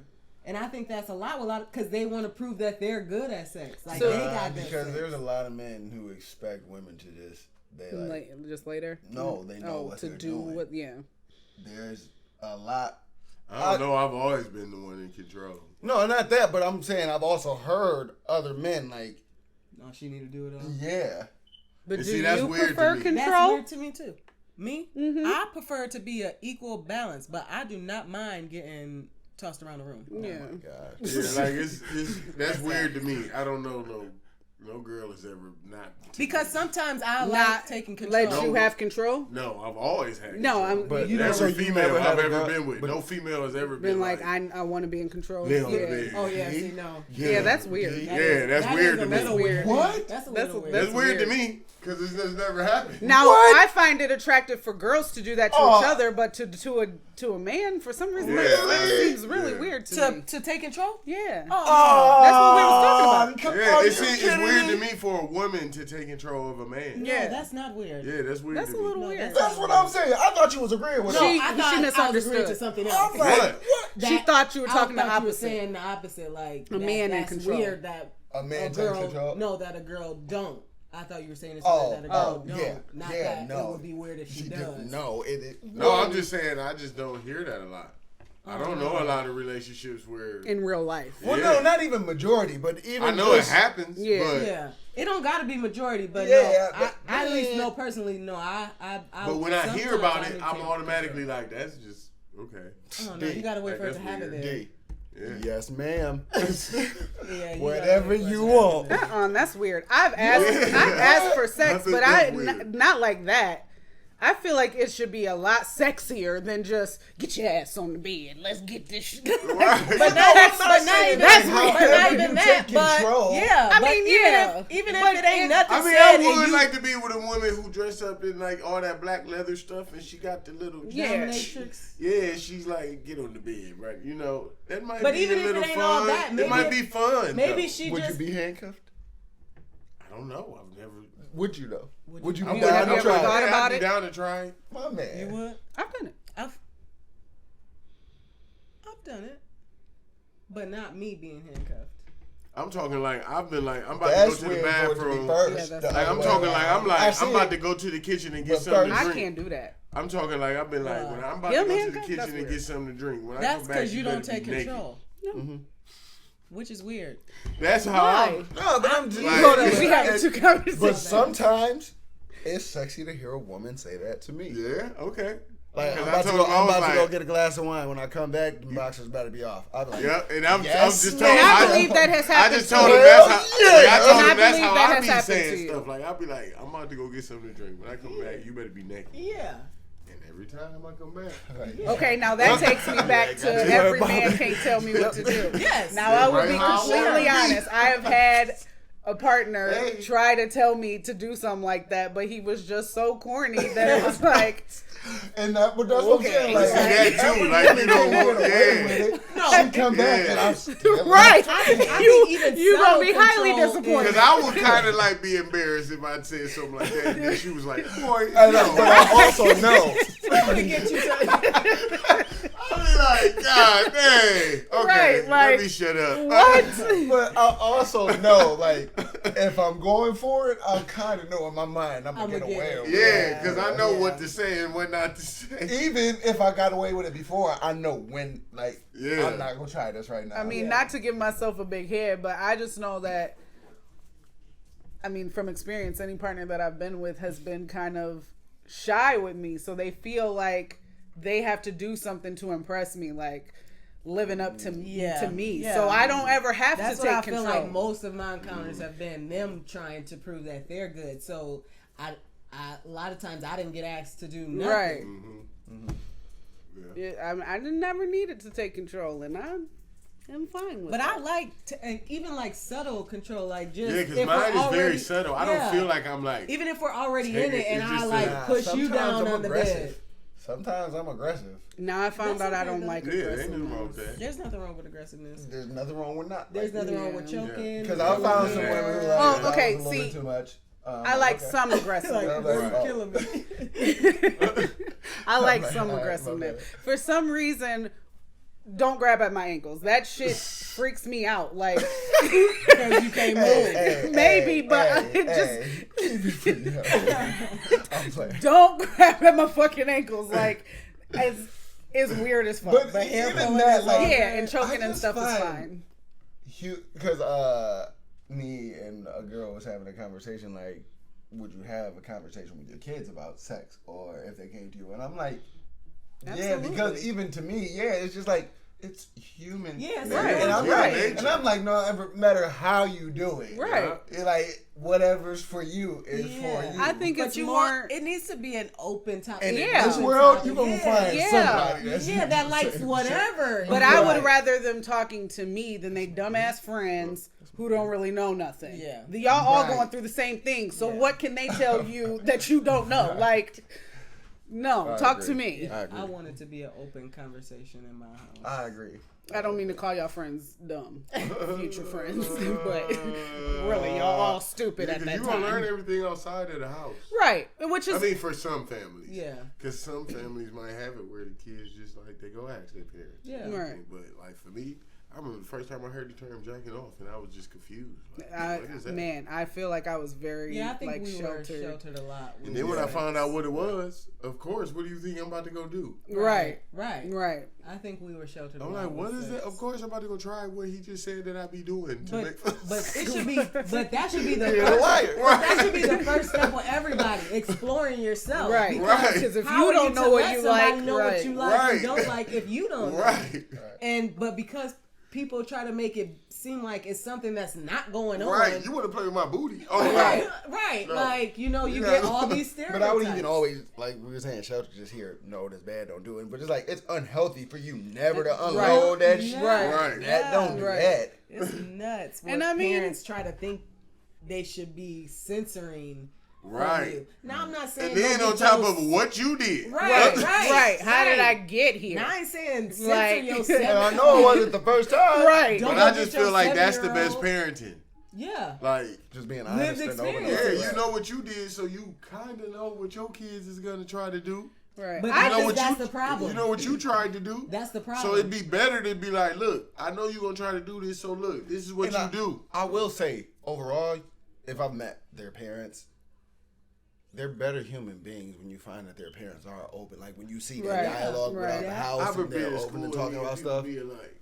And I think that's a lot because they want to prove that they're good at sex. Like so, they got good because sex. there's a lot of men who expect women to just later. No, they know what to they're do doing. what. Yeah. There's a lot. I don't know. I've always been the one in control. No, not that. But I'm saying I've also heard other men like. No, she need to do it all. Yeah. But and do see, that's you weird prefer to me. control? That's weird to me too. Me, I prefer to be an equal balance, but I do not mind getting tossed around the room. Yeah. Oh my God. Yeah, like that's weird to me. I don't know no girl has ever not. Because sometimes I like taking control. Let you have control? No, I've always had control. No, I'm. But every female I've ever been with. No female has ever been like I want to be in control. Yeah. Oh yeah, see no. Yeah, that's weird. That's weird to me. That's weird. What? That's a little weird. That's weird to me. Because it's just never happened. Now I find it attractive for girls to do that to each other, but to a man for some reason that seems really weird to me. To take control? Yeah. Oh, that's what we was talking about. It's weird to me for a woman to take control of a man. Yeah, that's not weird. Yeah, that's weird. That's a little weird. That's what I'm saying. I thought you was agreeing with she misunderstood. I was agreeing to something else. I was like, what? She thought you were talking the opposite. You were saying the opposite, like a man in control. Weird that a man takes control. No, that a girl don't. I thought you were saying that a girl don't. Yeah, not that it would be weird if she does. No, No, I'm just saying I just don't hear that a lot. I don't know a lot of relationships where in real life. Well, no, not even majority, but even I know it happens. Yeah, yeah. It don't gotta be majority, but I at least know personally. No, I but when I hear about it, I'm automatically like, that's just okay. Oh no, you gotta wait for it to happen there. Yeah. Yes, ma'am. Yeah, whatever you want. That's weird. I've asked for sex, but not like that. I feel like it should be a lot sexier than just get your ass on the bed. Let's get this shit. But not even that. But yeah, I mean, even if it ain't nothing. I mean, I would like to be with a woman who dressed up in like all that black leather stuff, and she got the little dominatrix. Yeah, she's like, get on the bed, right? You know, that might but be even a little if it ain't fun. all that, maybe it might be fun. Maybe though. she would just. You be handcuffed? I don't know. I've never. Would you though? Would you I'm be down down to try? I'd be down to try. My man. You would? I've done it. I've done it, but not me being handcuffed. I'm talking like I've been like I'm about to go to the bathroom. I'm talking like I'm about to go to the kitchen and get something to drink. I can't do that. I'm talking like I've been like when I'm about to go to the kitchen and get something to drink. When that's because you don't take control. Mm-hmm. Which is weird. That's how No, but I'm just we having two conversations. But sometimes it's sexy to hear a woman say that to me. Yeah, okay. Like I'm about to go get a glass of wine. When I come back, the boxers better be off. I'll be like, yeah, and I'm just told. I believe that has happened. I just told him that's how I be happened saying stuff. Like I'll be like, I'm about to go get something to drink. When I come back, you better be naked. Yeah. Every time I come back. Okay, now that takes me back to every man can't tell me what to do. Yes. Now I will be completely honest. I have had a partner try to tell me to do something like that, but he was just so corny that it was like. And that's what I'm saying. Like, that too. Like you know what? No, she come back and I'm still right. You gonna be highly disappointed. Because I would kind of like be embarrassed if I'd said something like that. And she was like, "Boy, but I also know." I'm gonna get you. I'll be like, God dang. Okay, right, let me shut up. What? But I also know, like, if I'm going for it, I kind of know in my mind I'm gonna get away with it. Yeah, because I know what to say and what not to say. Even if I got away with it before, I know when, like, I'm not gonna try this right now. I mean, not to give myself a big head, but I just know that, I mean, from experience, any partner that I've been with has been kind of shy with me. So they feel like they have to do something to impress me, like living up to me. Yeah. So I don't ever have to take control. That's what I feel like most of my encounters have been them trying to prove that they're good. So I a lot of times I didn't get asked to do nothing. Right. Yeah, I never needed to take control, and I'm fine with but that. I like even like subtle control, like just because mine is very subtle. I don't feel like I'm like even if we're already in it and I like push you down on the bed. Sometimes I'm aggressive. Now I found out I don't like aggressiveness. Ain't nothing wrong with that. There's nothing wrong with aggressiveness. There's nothing wrong with not. There's nothing wrong with choking. Because I found some women who like a little bit too much. I like some aggressiveness. You're killing me. I like some aggressiveness. For some reason, don't grab at my ankles. That shit freaks me out. Like, because you can't move. Maybe, but don't grab at my fucking ankles. Like, it's weird as fuck. But even that, like, and choking and stuff is fine. Because me and a girl was having a conversation like, would you have a conversation with your kids about sex, or if they came to you? And I'm like, absolutely. Because even to me, it's just like, it's human. Yes, right. And I'm like, no matter how you do it. Right. It's like, whatever's for you is for you. I think it's more. It needs to be an open topic. And in this world, you're going to find somebody that likes whatever. But I would rather them talking to me than they dumbass friends who don't really know nothing. Yeah. Y'all all going through the same thing. So what can they tell you that you don't know? Like, no, talk to me. I want it to be an open conversation in my house. I agree. I don't mean to call y'all friends dumb, future friends, but really, y'all all stupid at that time. You gonna learn everything outside of the house, right? Which is, I mean, for some families, because some families might have it where the kids just like they go ask their parents, right. But like for me, I remember the first time I heard the term jacking off, and I was just confused. Like, what is that? Man, I feel like I was very I think we sheltered. were sheltered a lot. And then when I found out what it was, of course, what do you think I'm about to go do? Right. I think we were sheltered. I'm like, what is that? Of course, I'm about to go try what he just said that I be doing. But it should be. But that should be the that should be the first step for everybody, exploring yourself. Right. Because if you don't know what you like, what you like and don't like, if you don't know. Right. But because people try to make it seem like it's something that's not going on. Right. You want to play with my booty. Oh, right. No. Like, you get all these stereotypes. But I would even always, like we were saying, shelter, just hear, no, that's bad, don't do it. But it's like, it's unhealthy for you never to unload that shit. Right. Don't do that. It's nuts. And I mean, parents try to think they should be censoring. Right. Now, I'm not saying. And then on top of what you did. Right. How did I get here? Now, I ain't saying censor yourself. And I know it wasn't the first time. Right. But I just feel like that's the best parenting. Yeah. Like, just being honest and open. Yeah, you know what you did, so you kind of know what your kids is going to try to do. Right. But that's the problem. You know what you tried to do. That's the problem. So it'd be better to be like, look, I know you're going to try to do this, so look, this is what you do. I will say, overall, if I've met their parents, they're better human beings when you find that their parents are open. Like when you see that dialogue without the house and they're open and talking about stuff. Being like,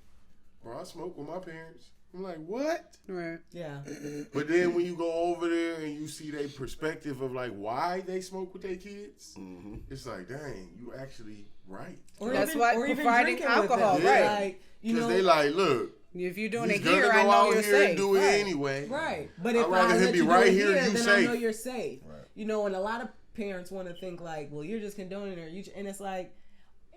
bro, I smoke with my parents. I'm like, what? Right. Yeah. But then when you go over there and you see their perspective of like why they smoke with their kids, it's like, dang, you actually right. Or that's even, why or providing alcohol, right? Like, because they like, look. If you're doing it here, here, I know you're safe. And do it anyway. Right. But if I'd rather him be right here, you then safe. I know you're safe. Right. And a lot of parents want to think like, well, you're just condoning it, and it's like,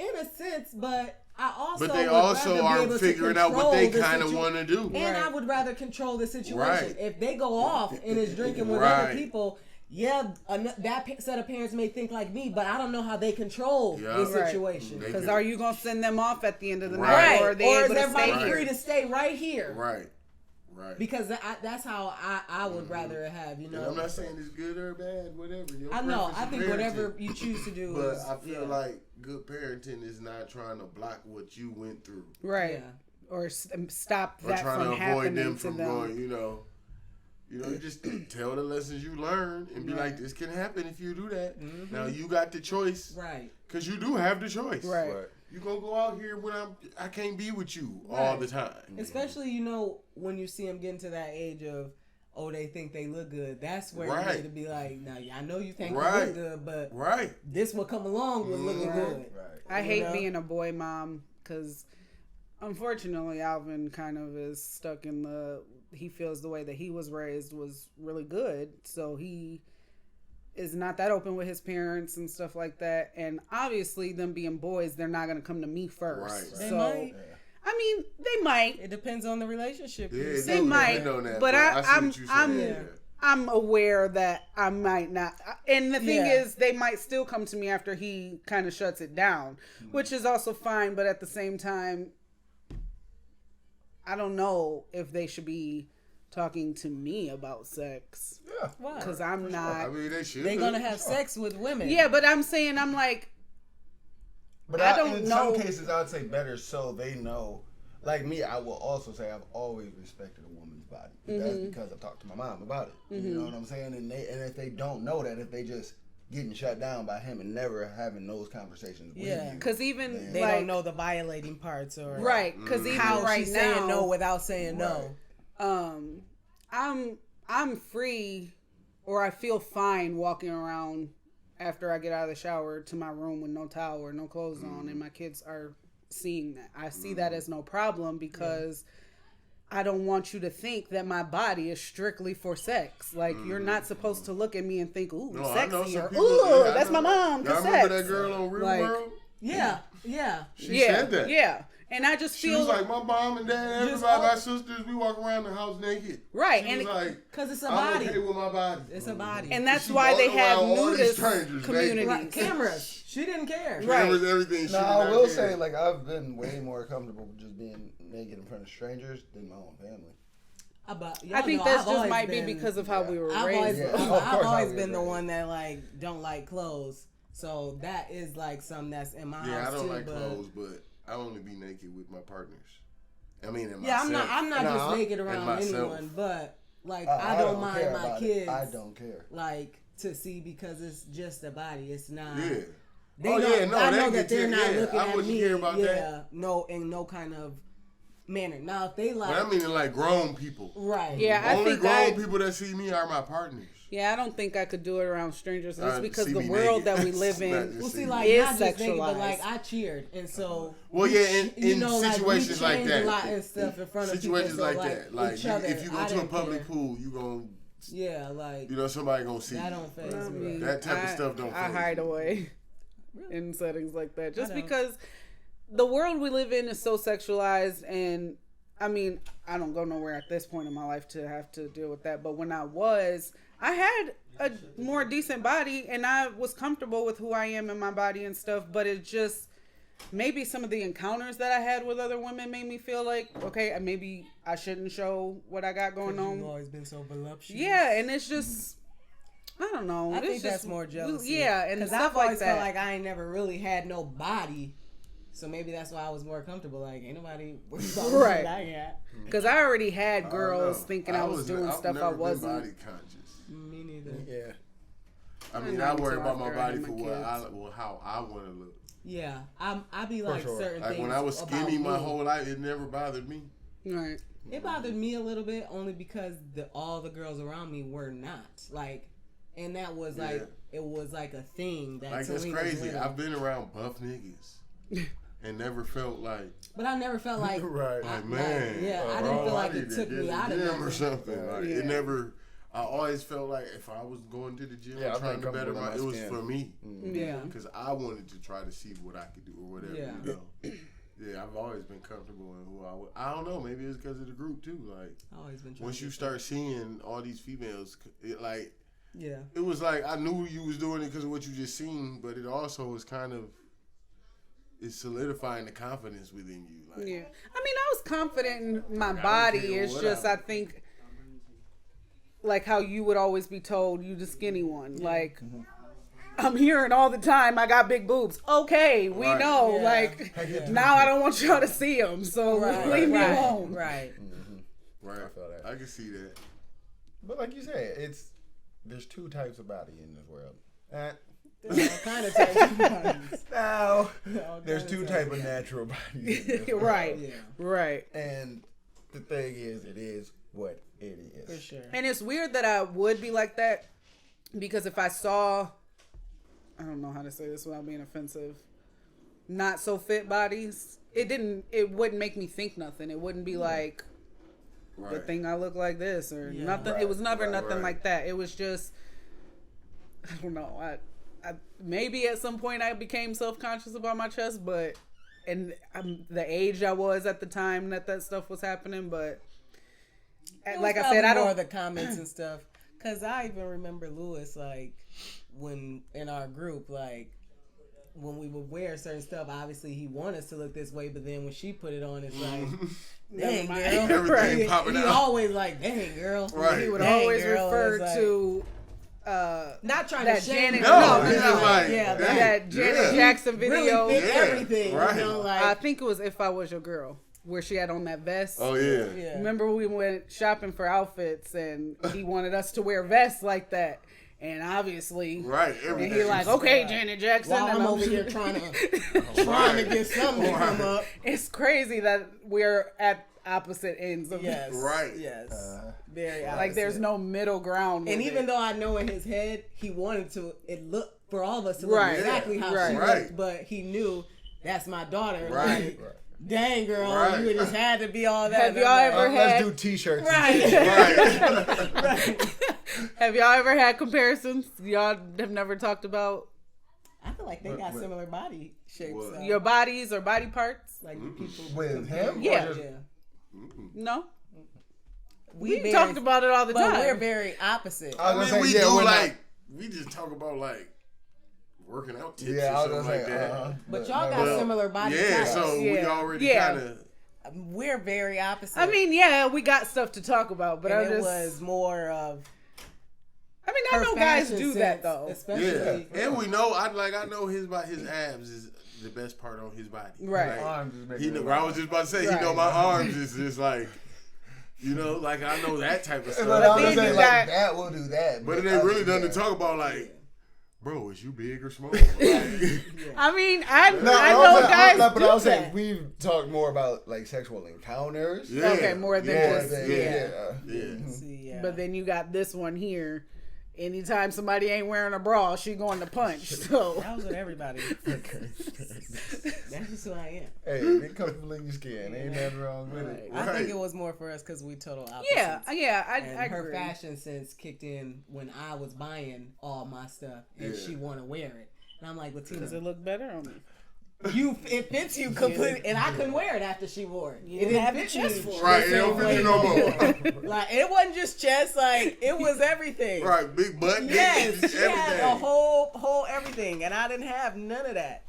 in a sense, but I also. But they also are figuring out what they kind of want to do. And I would rather control the situation. Right. If they go off and is drinking with other people. Yeah, that set of parents may think like me, but I don't know how they control the situation. Because are you going to send them off at the end of the night? Or are they able to stay here? Free to stay right here? Right. Because that's how I would rather have, And I'm not saying it's good or bad, whatever. I know. I think whatever you choose to do but I feel like good parenting is not trying to block what you went through. Right. Yeah. Or stop that from happening to them. Or trying to avoid them from going, you just tell the lessons you learn and be like, this can happen if you do that. Now you got the choice. Right. Because you do have the choice. Right. You gonna go out here when I can't be with you all the time. Especially, when you see them getting to that age of, they think they look good. That's where you need to be like, now, I know you think you look good, but this will come along with looking good. Right. I hate being a boy mom because, unfortunately, Alvin kind of is stuck in he feels the way that he was raised was really good. So he is not that open with his parents and stuff like that. And obviously, them being boys, they're not going to come to me first. Right. They might. I mean, they might. It depends on the relationship. Yeah, they might. But I'm aware that I might not. And the thing is, they might still come to me after he kind of shuts it down, which is also fine. But at the same time, I don't know if they should be talking to me about sex. Yeah. Why? Because I'm not. I mean, they should. They're going to have sex with women. Yeah, but I'm like. But I don't in know. some cases, I would say better so they know. Like me, I will also say I've always respected a woman's body. That's because I've talked to my mom about it. You know what I'm saying? And if they don't know that, if they just getting shut down by him and never having those conversations with you. Because even they don't know the violating parts or because even how right she's now, saying no without saying no. I'm free, or I feel fine walking around after I get out of the shower to my room with no towel or no clothes on, and my kids are seeing that. I see that as no problem because I don't want you to think that my body is strictly for sex. Like, you're not supposed to look at me and think, ooh, sexy, or ooh, that's my mom. I remember that girl on Real World? Yeah. She said that. Yeah. And I just feel... She was like, my mom and dad, everybody, my sisters, we walk around the house naked. Right. She and was like, because it's a I'm body. okay with my body. It's a body. And that's why they have nudist communities. Right. Cameras. She didn't care. Cameras, everything. No, I will say, like, I've been way more comfortable with just being naked in front of strangers than my own family. I think that just might be because of how we were raised. I've always been the one that don't like clothes. So that is like something that's in my house too. Yeah, I don't like clothes, but I only be naked with my partners. I mean, in yeah, myself. I'm not just naked around anyone, but like I don't mind my kids. I don't care. Like to see because it's just a body. It's not. Yeah. I know that they're not looking I at wouldn't me. care about that. No, in no kind of manner. Now if they like, but I mean like grown people. Right. Yeah, I only think grown people that see me are my partners. Yeah, I don't think I could do it around strangers just because the me world naked. that we live in Well, see, like is not just naked, but sexualized. like I cheered, and so well, yeah, in situations like, like we that, a lot and stuff in front of situations people, so, like that, like each other, if you go to a public pool, you gonna like you know somebody gonna see that you. don't faze me. That type of stuff don't. I hide me. away in settings like that just because the world we live in is so sexualized, and I mean I don't go nowhere at this point in my life to have to deal with that. But when I had a more decent body and I was comfortable with who I am in my body and stuff, but it just maybe some of the encounters that I had with other women made me feel like, okay, maybe I shouldn't show what I got going on. You've always been so voluptuous. Yeah, and it's just, I don't know. I think just, that's more jealousy. Yeah, and because stuff I've always like that. felt like I ain't never really had no body, so maybe that's why I was more comfortable. Like ain't nobody worried about right. what I got. Because I already had girls thinking I was doing stuff I wasn't. Body conscious. Me neither. Yeah. I mean, I worry about my body for how I want to look. Yeah, I be like certain like things. When I was skinny my whole life, it never bothered me. Right. It bothered me a little bit only because all the girls around me were not like, and that was like it was like a thing that like that's crazy. I've been around buff niggas and never felt like. But I never felt like right. Like man, I didn't feel like it took me out of them or something. Like it never. I always felt like if I was going to the gym trying to better it was for me. Yeah. Because I wanted to try to see what I could do or whatever. Yeah. You know? Yeah, I've always been comfortable in who I was. I don't know. Maybe it's because of the group too. Like always been once you start seeing all these females, it like it was like I knew you was doing it because of what you just seen, but it also was kind of it's solidifying the confidence within you. Like, yeah, I mean, I was confident in my body. It's just I think. Like how you would always be told, you the skinny one. Like, I'm hearing all the time, I got big boobs. Okay, we know. Yeah. Like, now I don't want y'all to see them, so leave me alone. Right. Right. I feel that. I can see that. But like you said, there's two types of body in this world. There's all kind of types of bodies. Now, there's two types of natural bodies. Right. Yeah. Right. And the thing is, it is what it is. For sure. And it's weird that I would be like that because if I saw, I don't know how to say this without being offensive, not so fit bodies, it wouldn't make me think nothing. It wouldn't be like, good thing I look like this or nothing. Right. It was never nothing like that. It was just, I don't know. I maybe at some point I became self-conscious about my chest, but and the age I was at the time that stuff was happening, but like I said, I don't. More the comments and stuff, cause I even remember Lewis like when in our group like when we would wear certain stuff. Obviously, he wanted us to look this way, but then when she put it on, it's like, dang girl, everything popping out. He always like, dang girl. Right. He would always refer to. Not trying that to shame Janet, that Janet Jackson video, really everything. Right. You know, like, I think it was "If I Was Your Girl," where she had on that vest. Oh yeah. Remember we went shopping for outfits, and he wanted us to wear vests like that, and obviously, everything. And he like, okay, Janet Jackson. While I'm over here trying to get something to come up. It's crazy that we're at opposite ends of yes, right. Yes, very opposite. Like there's no middle ground. And even though I know in his head he wanted it look for all of us to look exactly how she looked, but he knew that's my daughter. Right. Like, dang girl, you just had to be all that. Have y'all ever had? Let's do t-shirts. Right. Have y'all ever had comparisons? Y'all have never talked about. I feel like they got similar body shapes. So. Your bodies or body parts, like people with him. Yeah. No. We talked talked about it all the time. But we're very opposite. I mean, we do like we just talk about like working out tips or something like that. But y'all got similar body types. So we already kind of. We're very opposite. I mean, we got stuff to talk about, but it was more of. I mean, I know guys do that though. Especially, and we know. I know his abs is the best part on his body. Right. Like, I was just about to say, he know my arms is just like, you know, like I know that type of stuff. But I was saying, like, that will do that. But it ain't really nothing to talk about, like, bro, is you big or small? Like, I mean, I know guys but do I was that. saying, we've talked more about, like, sexual encounters. Yeah. Okay, more than just, Yeah. But then you got this one here. Anytime somebody ain't wearing a bra, she going to punch. So that was with everybody. That's just who I am. Hey, be comfortable in your skin. Ain't nothing wrong with it. I think it was more for us because we total opposites. Yeah, I her agree. fashion sense kicked in when I was buying all my stuff, and she want to wear it. And I'm like, Latina, Does it look better on me? it fits you completely, and I couldn't wear it after she wore it. It didn't have the chest for it. Right, it don't fit you no more. Like, it wasn't just chest, like, it was everything. Right, big butt. Yes, big, she had everything. a whole everything, and I didn't have none of that.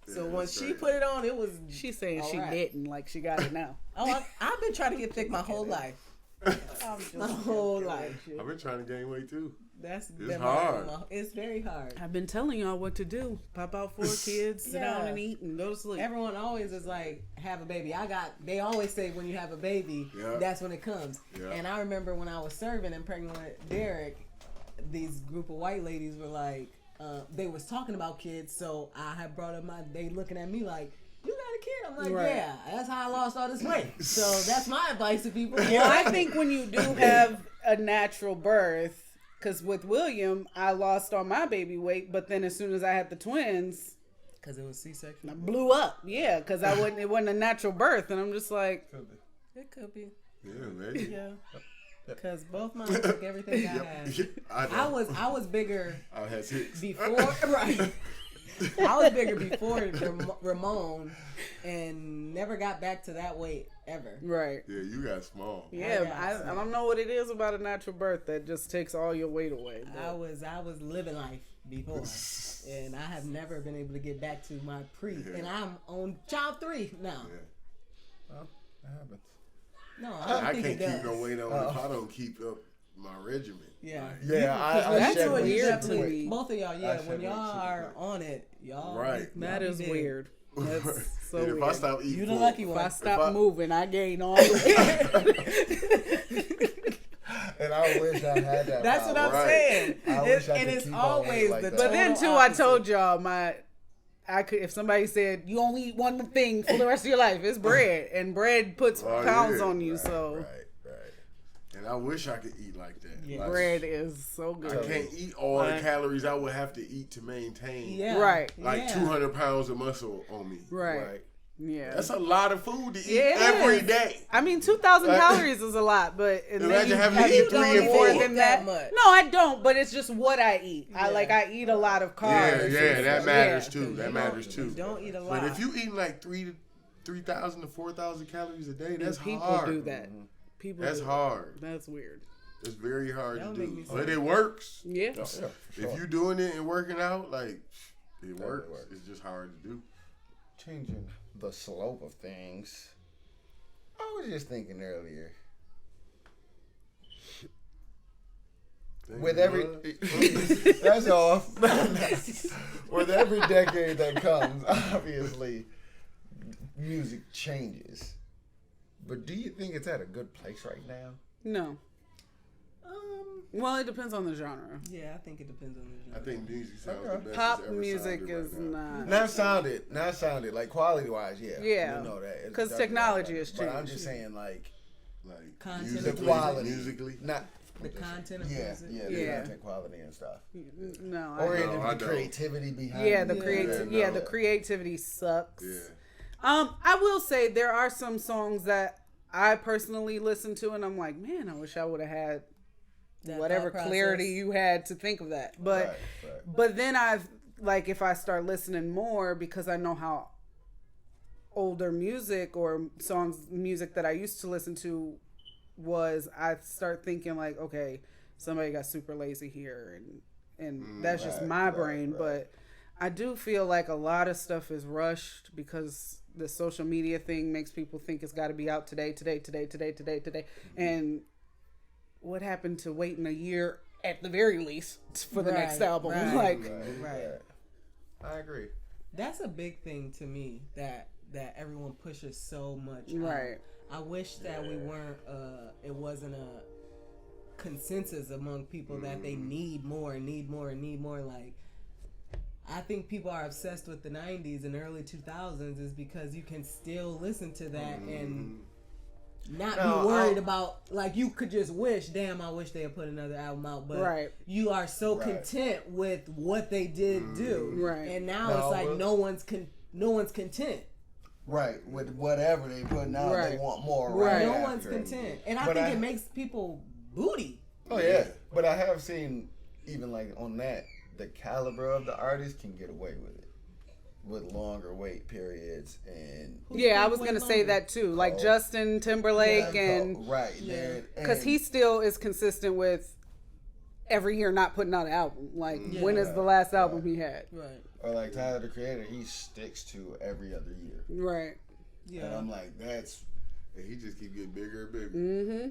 So when she put it on, it was. She's saying she right. didn't, like she got it now. Oh, I've been trying to get thick my whole life. My whole life. I've been trying to gain weight too. It's hard. It's very hard. I've been telling y'all what to do. Pop out 4 kids, sit down and eat, and go to sleep. Everyone always is like, have a baby. They always say when you have a baby, that's when it comes. Yeah. And I remember when I was serving and pregnant with Derek, these group of white ladies were like, they was talking about kids, so I had brought up they looking at me like, you got a kid? I'm like, yeah, that's how I lost all this weight. So that's my advice to people. Well, I think when you do have a natural birth, because with William, I lost all my baby weight, but then as soon as I had the twins, because it was C-section, I blew up. Yeah, because it wasn't a natural birth, and I'm just like, it could be. Yeah, maybe. Yeah. Because both moms took everything I had. I was bigger before, right? I was bigger before Ramon and never got back to that weight ever. Right. Yeah, you got small. Yeah, I don't know what it is about a natural birth that just takes all your weight away. But I was living life before, and I have never been able to get back to my and I'm on child 3 now. Yeah. Well, that happens. No, I can't keep no weight on if I don't keep up my regimen. Yeah, that's what weird to me. Both of y'all, when y'all are on it, y'all that is weird. That's so and weird. If I stop eating, you the lucky one. If I stop moving, I gain all the weight. And I wish I had that. That's what I'm saying. I wish I and could it's keep always like the. that. But then too, I told y'all I could, if somebody said you only eat one thing for the rest of your life, it's bread, and bread puts pounds on you. Right. And I wish I could eat like that. Yeah. Like, bread is so good. I can't eat all the calories I would have to eat to maintain. Yeah. Right. Like 200 pounds of muscle on me. Right. Yeah. That's a lot of food to eat every day. I mean, 2,000 calories is a lot, but imagine having to eat 3 and 4 than that. Much. No, I don't. But it's just what I eat. Yeah. I eat a lot of carbs. Yeah, that matters too. That matters too. Don't eat a lot. But if you eat like 3,000 to 4,000 calories a day, that's people hard. Do that. That's hard. That's weird. It's very hard to do, but it works. Yeah. Sure. If you're doing it and working out, like it works. It's just hard to do. Changing the slope of things. I was just thinking earlier. With every that's all. With every decade that comes, obviously, music changes. But do you think it's at a good place right now? No. Well, it depends on the genre. Yeah, I think it depends on the genre. I think music sounds the best. Pop music is not. Not sounded like quality wise, yeah. Yeah. You know that because technology has changed. But I'm just saying, like content, the quality, musically, not the content of music. the content quality and stuff. No, or the creativity behind. Yeah, the creativity sucks. Yeah. I will say there are some songs that I personally listen to, and I'm like, man, I wish I would have had whatever clarity you had to think of that. But but then if I start listening more, because I know how older music or music that I used to listen to was, I start thinking like, okay, somebody got super lazy here, and that's just my brain. But I do feel like a lot of stuff is rushed because the social media thing makes people think it's got to be out today. And what happened to waiting a year at the very least for the next album? Right. I agree. That's a big thing to me that everyone pushes so much. Right. I wish that we weren't. It wasn't a consensus among people that they need more and need more and need more. Like, I think people are obsessed with the 90s and early 2000s is because you can still listen to that and not be worried about, like, you could just wish, damn, I wish they had put another album out, but you are so content with what they did do. Right. And now it's like no one's content. Right, with whatever they putting out, they want more. Right, no one's content, and I think it makes people booty. Oh yeah, but I have seen even like on that, the caliber of the artist can get away with it, with longer wait periods and. Yeah, I was gonna say that too, like Justin Timberlake and because he still is consistent with every year not putting out an album. Like when is the last album he had? Right. Or like Tyler the Creator, he sticks to every other year. Right. Yeah. And I'm like, that's. And he just keep getting bigger and bigger. Mm-hmm.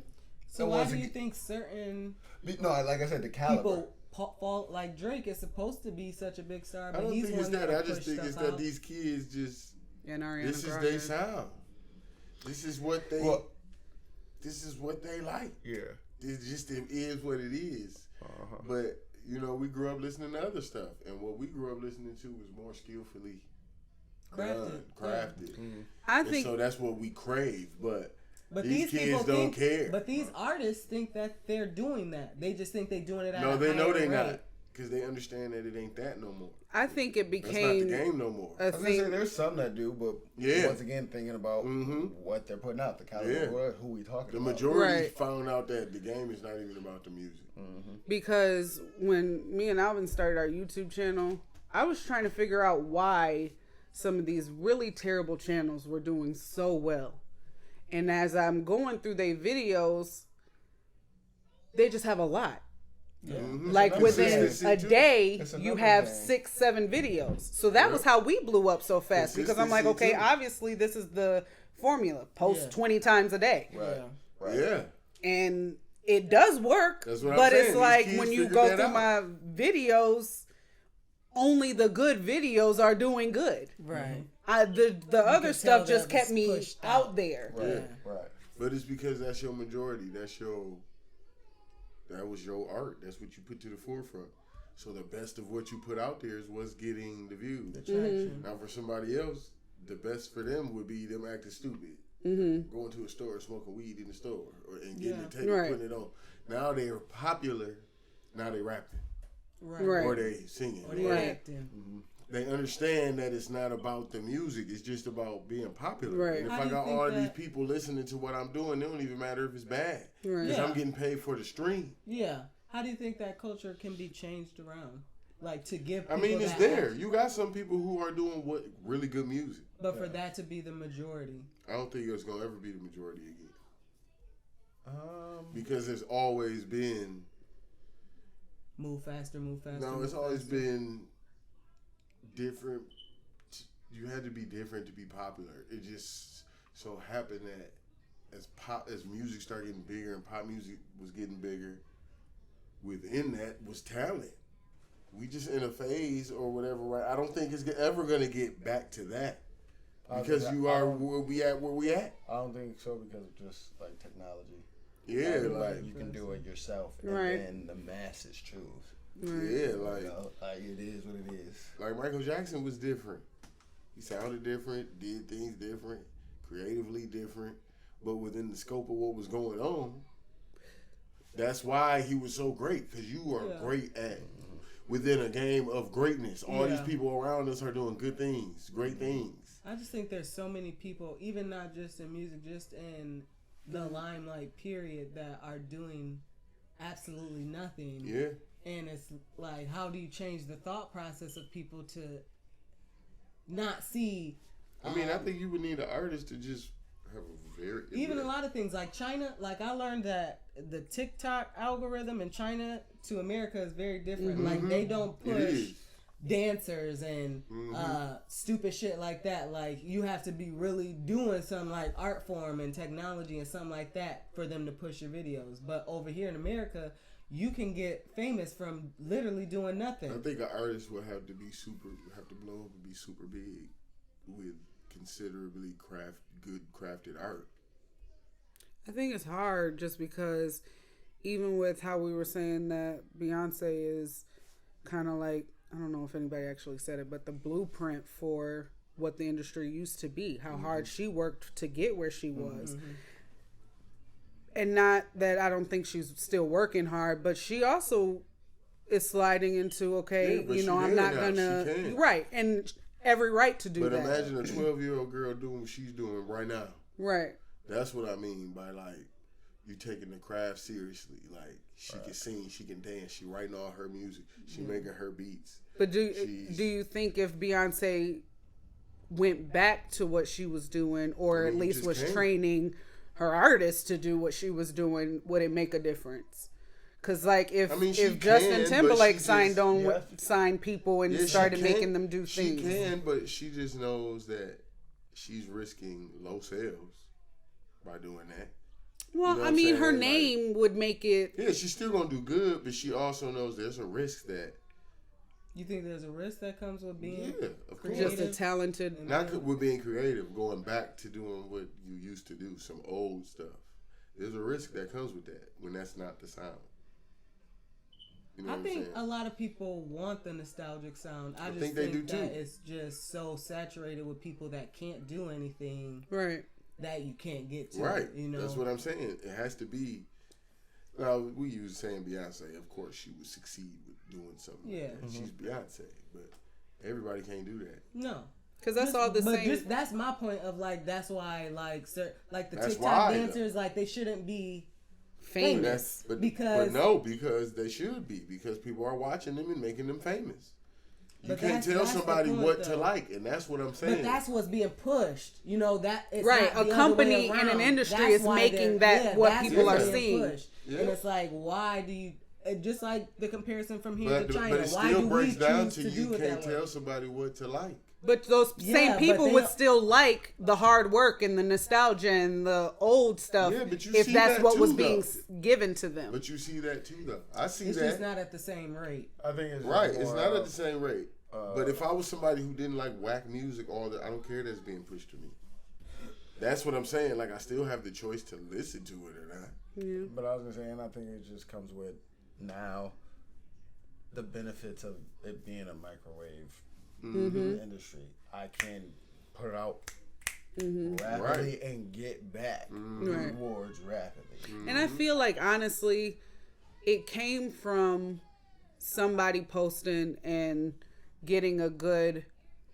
So why do you think certain no, like I said, the caliber. People fall like Drake is supposed to be such a big star, but I don't he's think it's one that. that I just think it's that these kids just. And Ariana this is their sound. This is what they. This is what they like. Yeah. It is what it is. But you know, we grew up listening to other stuff, and what we grew up listening to was more skillfully crafted. Mm-hmm. I think so. That's what we crave, but these kids don't care. But these artists think that they're doing that. They just think they're doing it. No, they know they're not, because they understand that it ain't that no more. I think it became that's not the game no more. I was gonna say there's some that do, but once again, thinking about what they're putting out, the caliber, who we talking about. The majority found out that the game is not even about the music. Because when me and Alvin started our YouTube channel, I was trying to figure out why some of these really terrible channels were doing so well. And as I'm going through their videos, they just have a lot. Yeah. Like within a day, you have 6-7 videos. So that was how we blew up so fast. Because I'm like, okay, obviously this is the formula. Post 20 times a day. Right. Yeah. And it does work. But it's like when you go through my videos, only the good videos are doing good. Right. The other stuff just kept me out there. Right. But it's because that's your majority. That was your art. That's what you put to the forefront. So the best of what you put out there is what's getting the views. Now for somebody else, the best for them would be them acting stupid. Going to a store, smoking weed in the store, and getting it taken, putting it on. Now they're popular. Now they rapping. Right. Or they singing. Or they acting. They understand that it's not about the music. It's just about being popular. Right. And if I got all of these people listening to what I'm doing, it don't even matter if it's bad. Because I'm getting paid for the stream. Yeah. How do you think that culture can be changed around? Like to give people it's there. You got some people who are doing really good music. But for that to be the majority. I don't think it's going to ever be the majority again. Because there's always been... Move faster. No, it's always been different. You had to be different to be popular. It just so happened that as music started getting bigger and pop music was getting bigger, within that was talent. We just in a phase or whatever, right? I don't think it's ever going to get back to that. Because you are where we at. I don't think so because of just like technology. Yeah, like you can do it yourself, and then the masses choose. Yeah, like it is what it is. Like Michael Jackson was different. He sounded different, did things different, creatively different, but within the scope of what was going on. That's why he was so great, because you are great at within a game of greatness. All these people around us are doing good things, great things. I just think there's so many people, even not just in music, just in the limelight period, that are doing absolutely nothing. Yeah. And it's like, how do you change the thought process of people to not see? I think you would need an artist to just have a very... Even a lot of things, like China, like I learned that the TikTok algorithm in China to America is very different. Like they don't push dancers and stupid shit like that. Like you have to be really doing some like art form and technology and something like that for them to push your videos. But over here in America, you can get famous from literally doing nothing. I think an artist will have to blow up and be super big with considerably good crafted art. I think it's hard just because even with how we were saying that Beyonce is kind of like, I don't know if anybody actually said it, but the blueprint for what the industry used to be, how hard she worked to get where she was. And not that I don't think she's still working hard, but she also is sliding into, I'm not gonna, right, and every right to do that. But imagine a 12-year-old girl doing what she's doing right now. Right. That's what I mean by like you taking the craft seriously. Like she can sing, she can dance, she writing all her music, she making her beats. But do you think if Beyonce went back to what she was doing, or at least was training her artists to do what she was doing, would it make a difference? Because like if Justin Timberlake signed people and started making them do things, she can, but she just knows that she's risking low sales by doing that. Well, I mean, her name would make it. Yeah, she's still gonna do good, but she also knows there's a risk that. You think there's a risk that comes with being of course. Just a talented... Not with being creative, going back to doing what you used to do, some old stuff. There's a risk that comes with that when that's not the sound. You know I think a lot of people want the nostalgic sound. I just think they do too. That it's just so saturated with people that can't do anything. Right. That you can't get to. Right. You know? That's what I'm saying. It has to be... Now, we use saying Beyonce. Of course, she would succeed with doing something. Yeah. Like that. She's Beyonce, but everybody can't do that. No. Because that's all the same. But that's my point of like, that's why like the TikTok dancers, like they shouldn't be famous. But because they should be, because people are watching them and making them famous. You can't tell that's somebody what to like, and that's what I'm saying. But that's what's being pushed. You know, that it's right. A company and an industry is making that what people are seeing. Yeah. And it's like, why do you? Just like the comparison from here to China. But it why still do breaks we down choose to to you do it can't that way? tell somebody what to like. But those same people would still like the hard work and the nostalgia and the old stuff if that's what was being given to them. But you see that too, though. I see it's that. It's just not at the same rate. I think it's right. It's not at the same rate. But if I was somebody who didn't like whack music, I don't care that's being pushed to me. That's what I'm saying. Like, I still have the choice to listen to it or not. Yeah. But I was gonna say, and I think it just comes with now the benefits of it being a microwave industry. I can put it out rapidly and get back rewards rapidly. And I feel like, honestly, it came from somebody posting and getting a good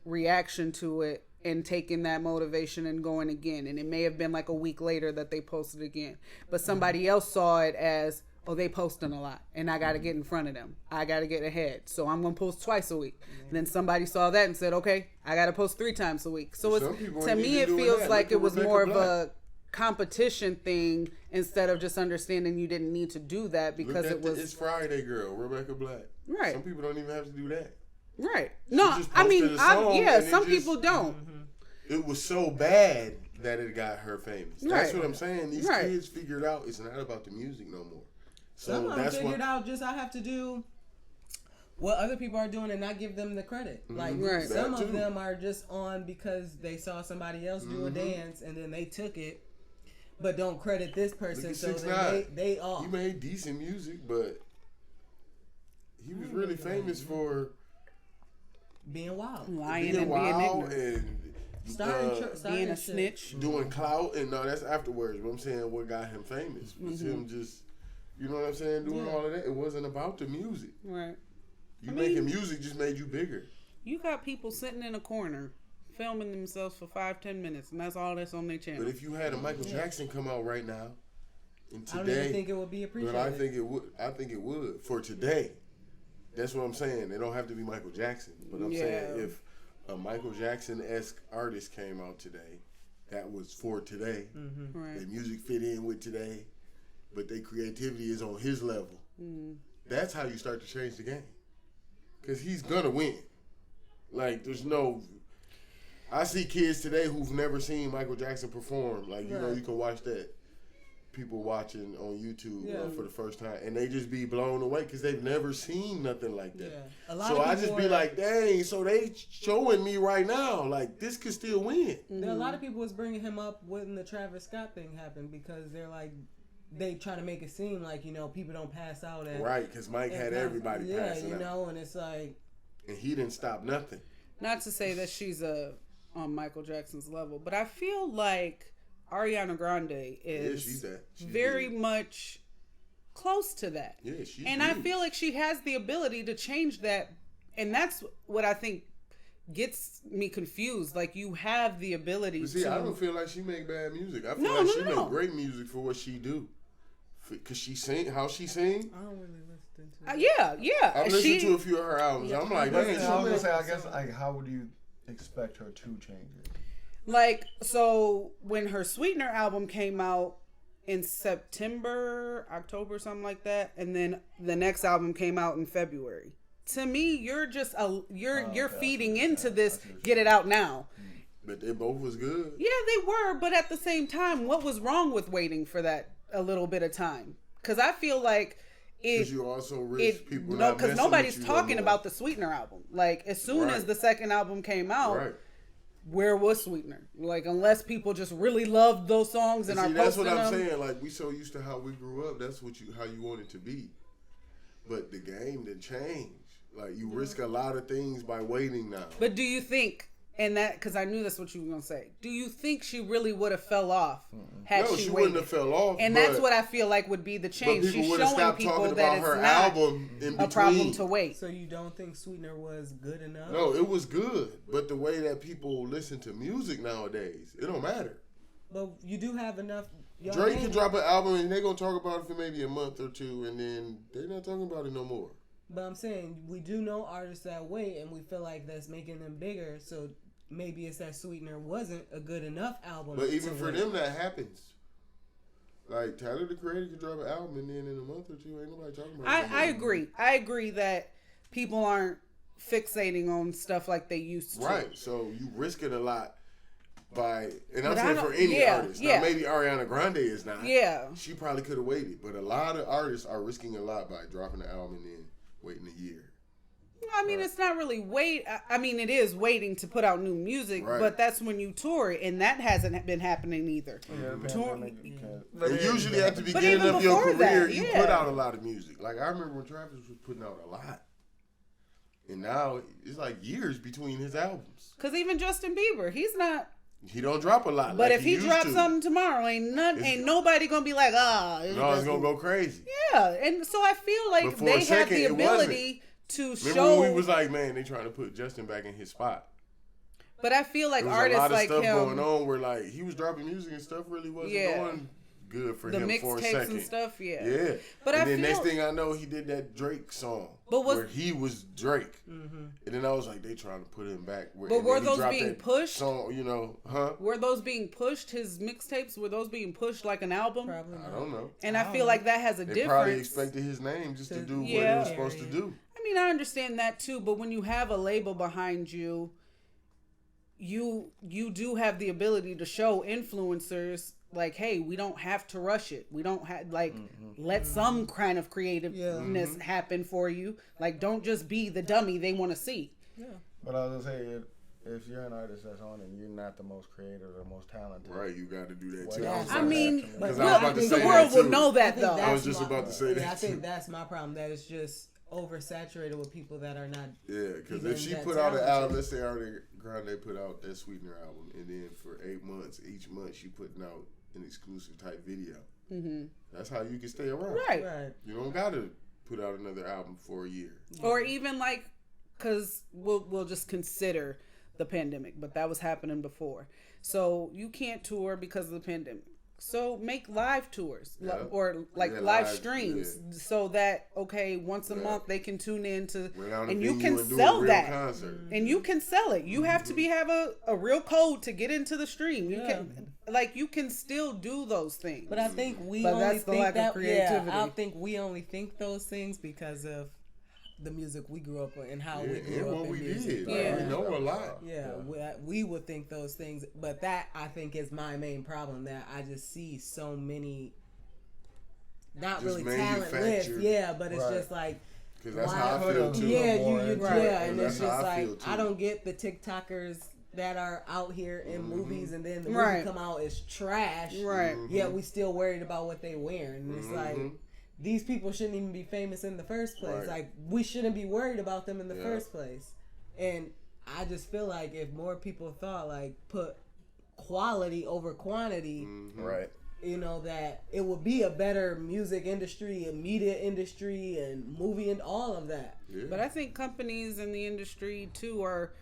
reaction to it and taking that motivation and going again. And it may have been like a week later that they posted again. But somebody else saw it as, oh, they posting a lot and I got to get in front of them. I got to get ahead. So I'm going to post twice a week. And then somebody saw that and said, okay, I got to post 3 times a week. So it's, to me, it feels like it was more of a competition thing instead of just understanding you didn't need to do that because it was... It's Friday girl, Rebecca Black. Right. Some people don't even have to do that. Right. No, I mean, some people don't. It was so bad that it got her famous. That's what I'm saying. These kids figured out it's not about the music no more. So some of them figured out just I have to do what other people are doing and not give them the credit. Like some of them are just on because they saw somebody else do a dance and then they took it, but don't credit this person. So they off. He made decent music, but he was really famous for being wild, lying and being ignorant. And being a snitch, doing clout, and no, that's afterwards. But I'm saying what got him famous was him just, you know what I'm saying, doing all of that. It wasn't about the music. Right. Making music just made you bigger. You got people sitting in a corner filming themselves for 5-10 minutes, and that's all that's on their channel. But if you had a Michael Jackson come out right now, and today, I don't even think it would be appreciated. But I think it would for today. That's what I'm saying. It don't have to be Michael Jackson, but I'm saying if a Michael Jackson-esque artist came out today, that was for today. Their music fit in with today, but their creativity is on his level. That's how you start to change the game. Because he's going to win. Like, there's no... I see kids today who've never seen Michael Jackson perform. Like, you know, you can watch that. people watching on YouTube for the first time, and they just be blown away because they've never seen nothing like that. Yeah. A lot so of I just be like, dang, so they showing me right now, like, this could still win. Mm-hmm. A lot of people was bringing him up when the Travis Scott thing happened because they're like, they try to make it seem like, you know, people don't pass out. Right, because Mike had everybody passing out. Yeah, you know, and it's like. And he didn't stop nothing. Not to say that she's on Michael Jackson's level, but I feel like Ariana Grande is she's very much close to that. Yeah, she's and I feel like she has the ability to change that. And that's what I think gets me confused. Like, you have the ability to... I don't feel like she make bad music. I feel like she make great music for what she do. Because she sing, how she sing. I don't really listen to it. Yeah. I've listened to a few of her albums. I'm like, dang. I was going to say, I guess, like, how would you expect her to change it? Like, so when her Sweetener album came out in September, October, something like that, and then the next album came out in February. To me, you're just you're feeding into this. Get it out now. But they both was good. Yeah, they were. But at the same time, what was wrong with waiting for that a little bit of time? Because I feel like because you also risk people not because nobody's talking about the Sweetener album. Like, as soon as the second album came out, where was Sweetener? Like, unless people just really loved those songs and are posting them. That's what I'm saying. Like, we so used to how we grew up. That's what how you want it to be. But the game didn't change. Like, you risk a lot of things by waiting now. But do you think, and that, because I knew that's what you were going to say, do you think she really would have fell off had she waited? No, she wouldn't have fell off. And that's what I feel like would be the change. But people She's showing people that it's her not album in a problem to wait. So you don't think Sweetener was good enough? No, it was good. But the way that people listen to music nowadays, it don't matter. But you do have enough... Drake can drop an album and they're going to talk about it for maybe a month or two, and then they're not talking about it no more. But I'm saying, we do know artists that wait, and we feel like that's making them bigger, so maybe it's that Sweetener wasn't a good enough album. But even for them, that happens. Like, Tyler, the Creator, can drop an album, and then in a month or two, ain't nobody talking about it. I agree. I agree that people aren't fixating on stuff like they used to. Right, so you risk it a lot. And I'm saying for any artist. Now, maybe Ariana Grande is not. Yeah. She probably could have waited. But a lot of artists are risking a lot by dropping the album and then waiting a year. I mean, it's not really I mean, it is waiting to put out new music, but that's when you tour, and that hasn't been happening either. And usually at the beginning of your career, you put out a lot of music. Like, I remember when Travis was putting out a lot. And now it's like years between his albums. Because even Justin Bieber, he don't drop a lot. But like if he drops something tomorrow, ain't nobody gonna be like, it's gonna go crazy. Yeah, and so I feel like they have the ability to show. Remember when we was like, man, they trying to put Justin back in his spot. But I feel like artists like him, a lot of stuff going on where like he was dropping music and stuff really wasn't going good for him for a second. The mixtapes and stuff, yeah. But and then next thing I know, he did that Drake song where he was Drake. Mm-hmm. And then I was like, they trying to put him back. But were those being pushed? Song, Were those being pushed? His mixtapes, were those being pushed like an album? Probably not. I don't know. And I feel like that has a difference. They probably expected his name just to do what he was supposed to do. I mean, I understand that too, but when you have a label behind you, you do have the ability to show influencers like, hey, we don't have to rush it. We don't have let some kind of creativeness happen for you. Like, don't just be the dummy they want to see. Yeah. But I was gonna say, if you're an artist that's on and you're not the most creative or most talented, right? You got to do that too. I mean, the world will know that though. I was just about to say that. I think that's my problem. That it's just oversaturated with people that are not. Yeah, because if she put out an album, let's say Ariana Grande put out that Sweetener album, and then for 8 months, each month she putting out an exclusive type video. Mm-hmm. That's how you can stay around. Right. You don't got to put out another album for a year. Or even like, because we'll just consider the pandemic, but that was happening before. So you can't tour because of the pandemic. So make live tours or live streams so that, once a month they can tune in to, and you can sell that. And you can sell it. You have to have a real code to get into the stream. You can still do those things. But I think we only think that. I think we only think those things because of the music we grew up with and how we grew up in music. We know a lot. We would think those things, but that I think is my main problem, that I just see so many not just really talentless. Yeah, but it's just like. Because that's how I feel too. Yeah, and it's just like I don't get the TikTokers that are out here in movies, and then the movie come out is trash. Right. Yet we still worried about what they wearing. And it's like these people shouldn't even be famous in the first place. Like we shouldn't be worried about them in the first place. And I just feel like if more people thought like put quality over quantity, right. You know, that it would be a better music industry, a media industry, and movie and all of that. Yeah. But I think companies in the industry too are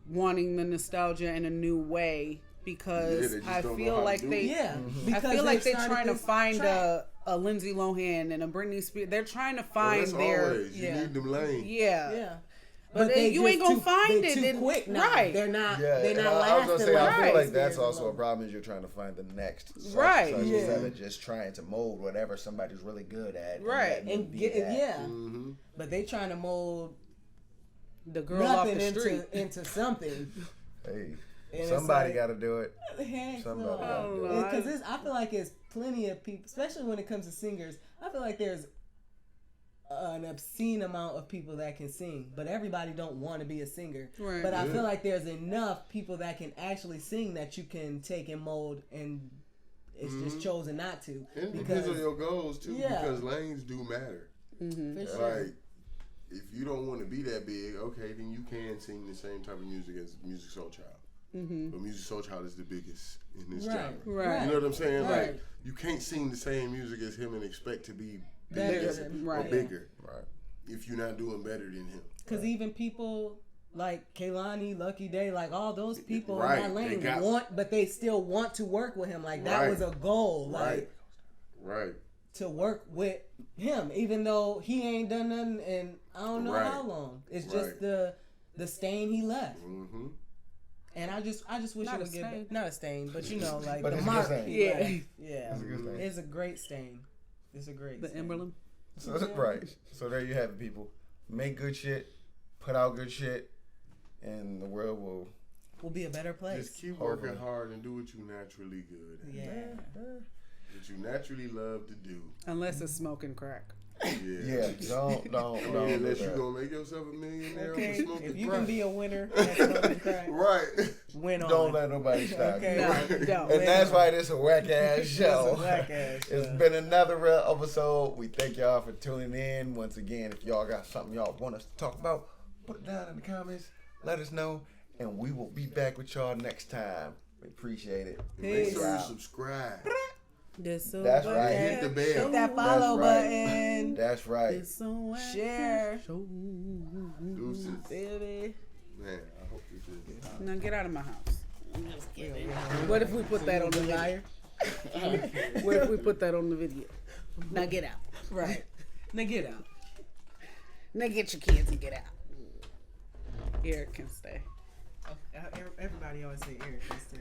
wanting the nostalgia in a new way because I feel like they're trying to find a Lindsay Lohan and a Britney Spears. They're trying to find their you need them lanes. Yeah. But you ain't gonna find it too quick now. Right. They're not. Yeah, they're not I was gonna say, I feel like that's also alone. a problem. Is you're trying to find the next right. Instead of just trying to mold whatever somebody's really good at. Right. And get But they trying to mold the girl off the street into something. Hey, somebody got to do it. Somebody got to do it. Because I feel like there's plenty of people, especially when it comes to singers. I feel like there's an obscene amount of people that can sing, but everybody don't want to be a singer. Right. But I feel like there's enough people that can actually sing that you can take and mold, and it's just chosen not to. It depends on your goals too, because lanes do matter. For sure. Like, if you don't want to be that big, okay, then you can sing the same type of music as Music Soul Child. But Music Soul Child is the biggest in this genre. Right. You know what I'm saying? Right. Like, you can't sing the same music as him and expect to be bigger or bigger. Right. If you're not doing better than him. Because even people like Kehlani, Lucky Day, like all those people in that lane but they still want to work with him. Like that was a goal. Like, to work with him, even though he ain't done nothing in I don't know how long. It's just the stain he left. And I just wish it would get not a stain, but you know, like the mark. It's a great stain. It's a great the emblem. So So there you have it, people. Make good shit, put out good shit, and the world will be a better place. Just keep working hard and do what you naturally good at. Yeah. What you naturally love to do. Unless it's smoking crack. Yeah. Don't. Unless you're gonna make yourself a millionaire for smoking crack. If you can be a winner at smoking crack, win on. Don't let nobody stop you. No, and that's why this is a whack ass show. It's a whack ass show. It's been another real episode. We thank y'all for tuning in. Once again, if y'all got something y'all want us to talk about, put it down in the comments. Let us know, and we will be back with y'all next time. We appreciate it. Make sure you subscribe. That's right. Hit the bell. Hit that follow button. That's right. Share. Deuces. Baby. Man, I hope you did. Now get out of my house. I'm just kidding. What if we put that on the video? What if we put that on the video? Now get out. Right. Now get out. Now get your kids and get out. Eric can stay. Everybody always say Eric can stay.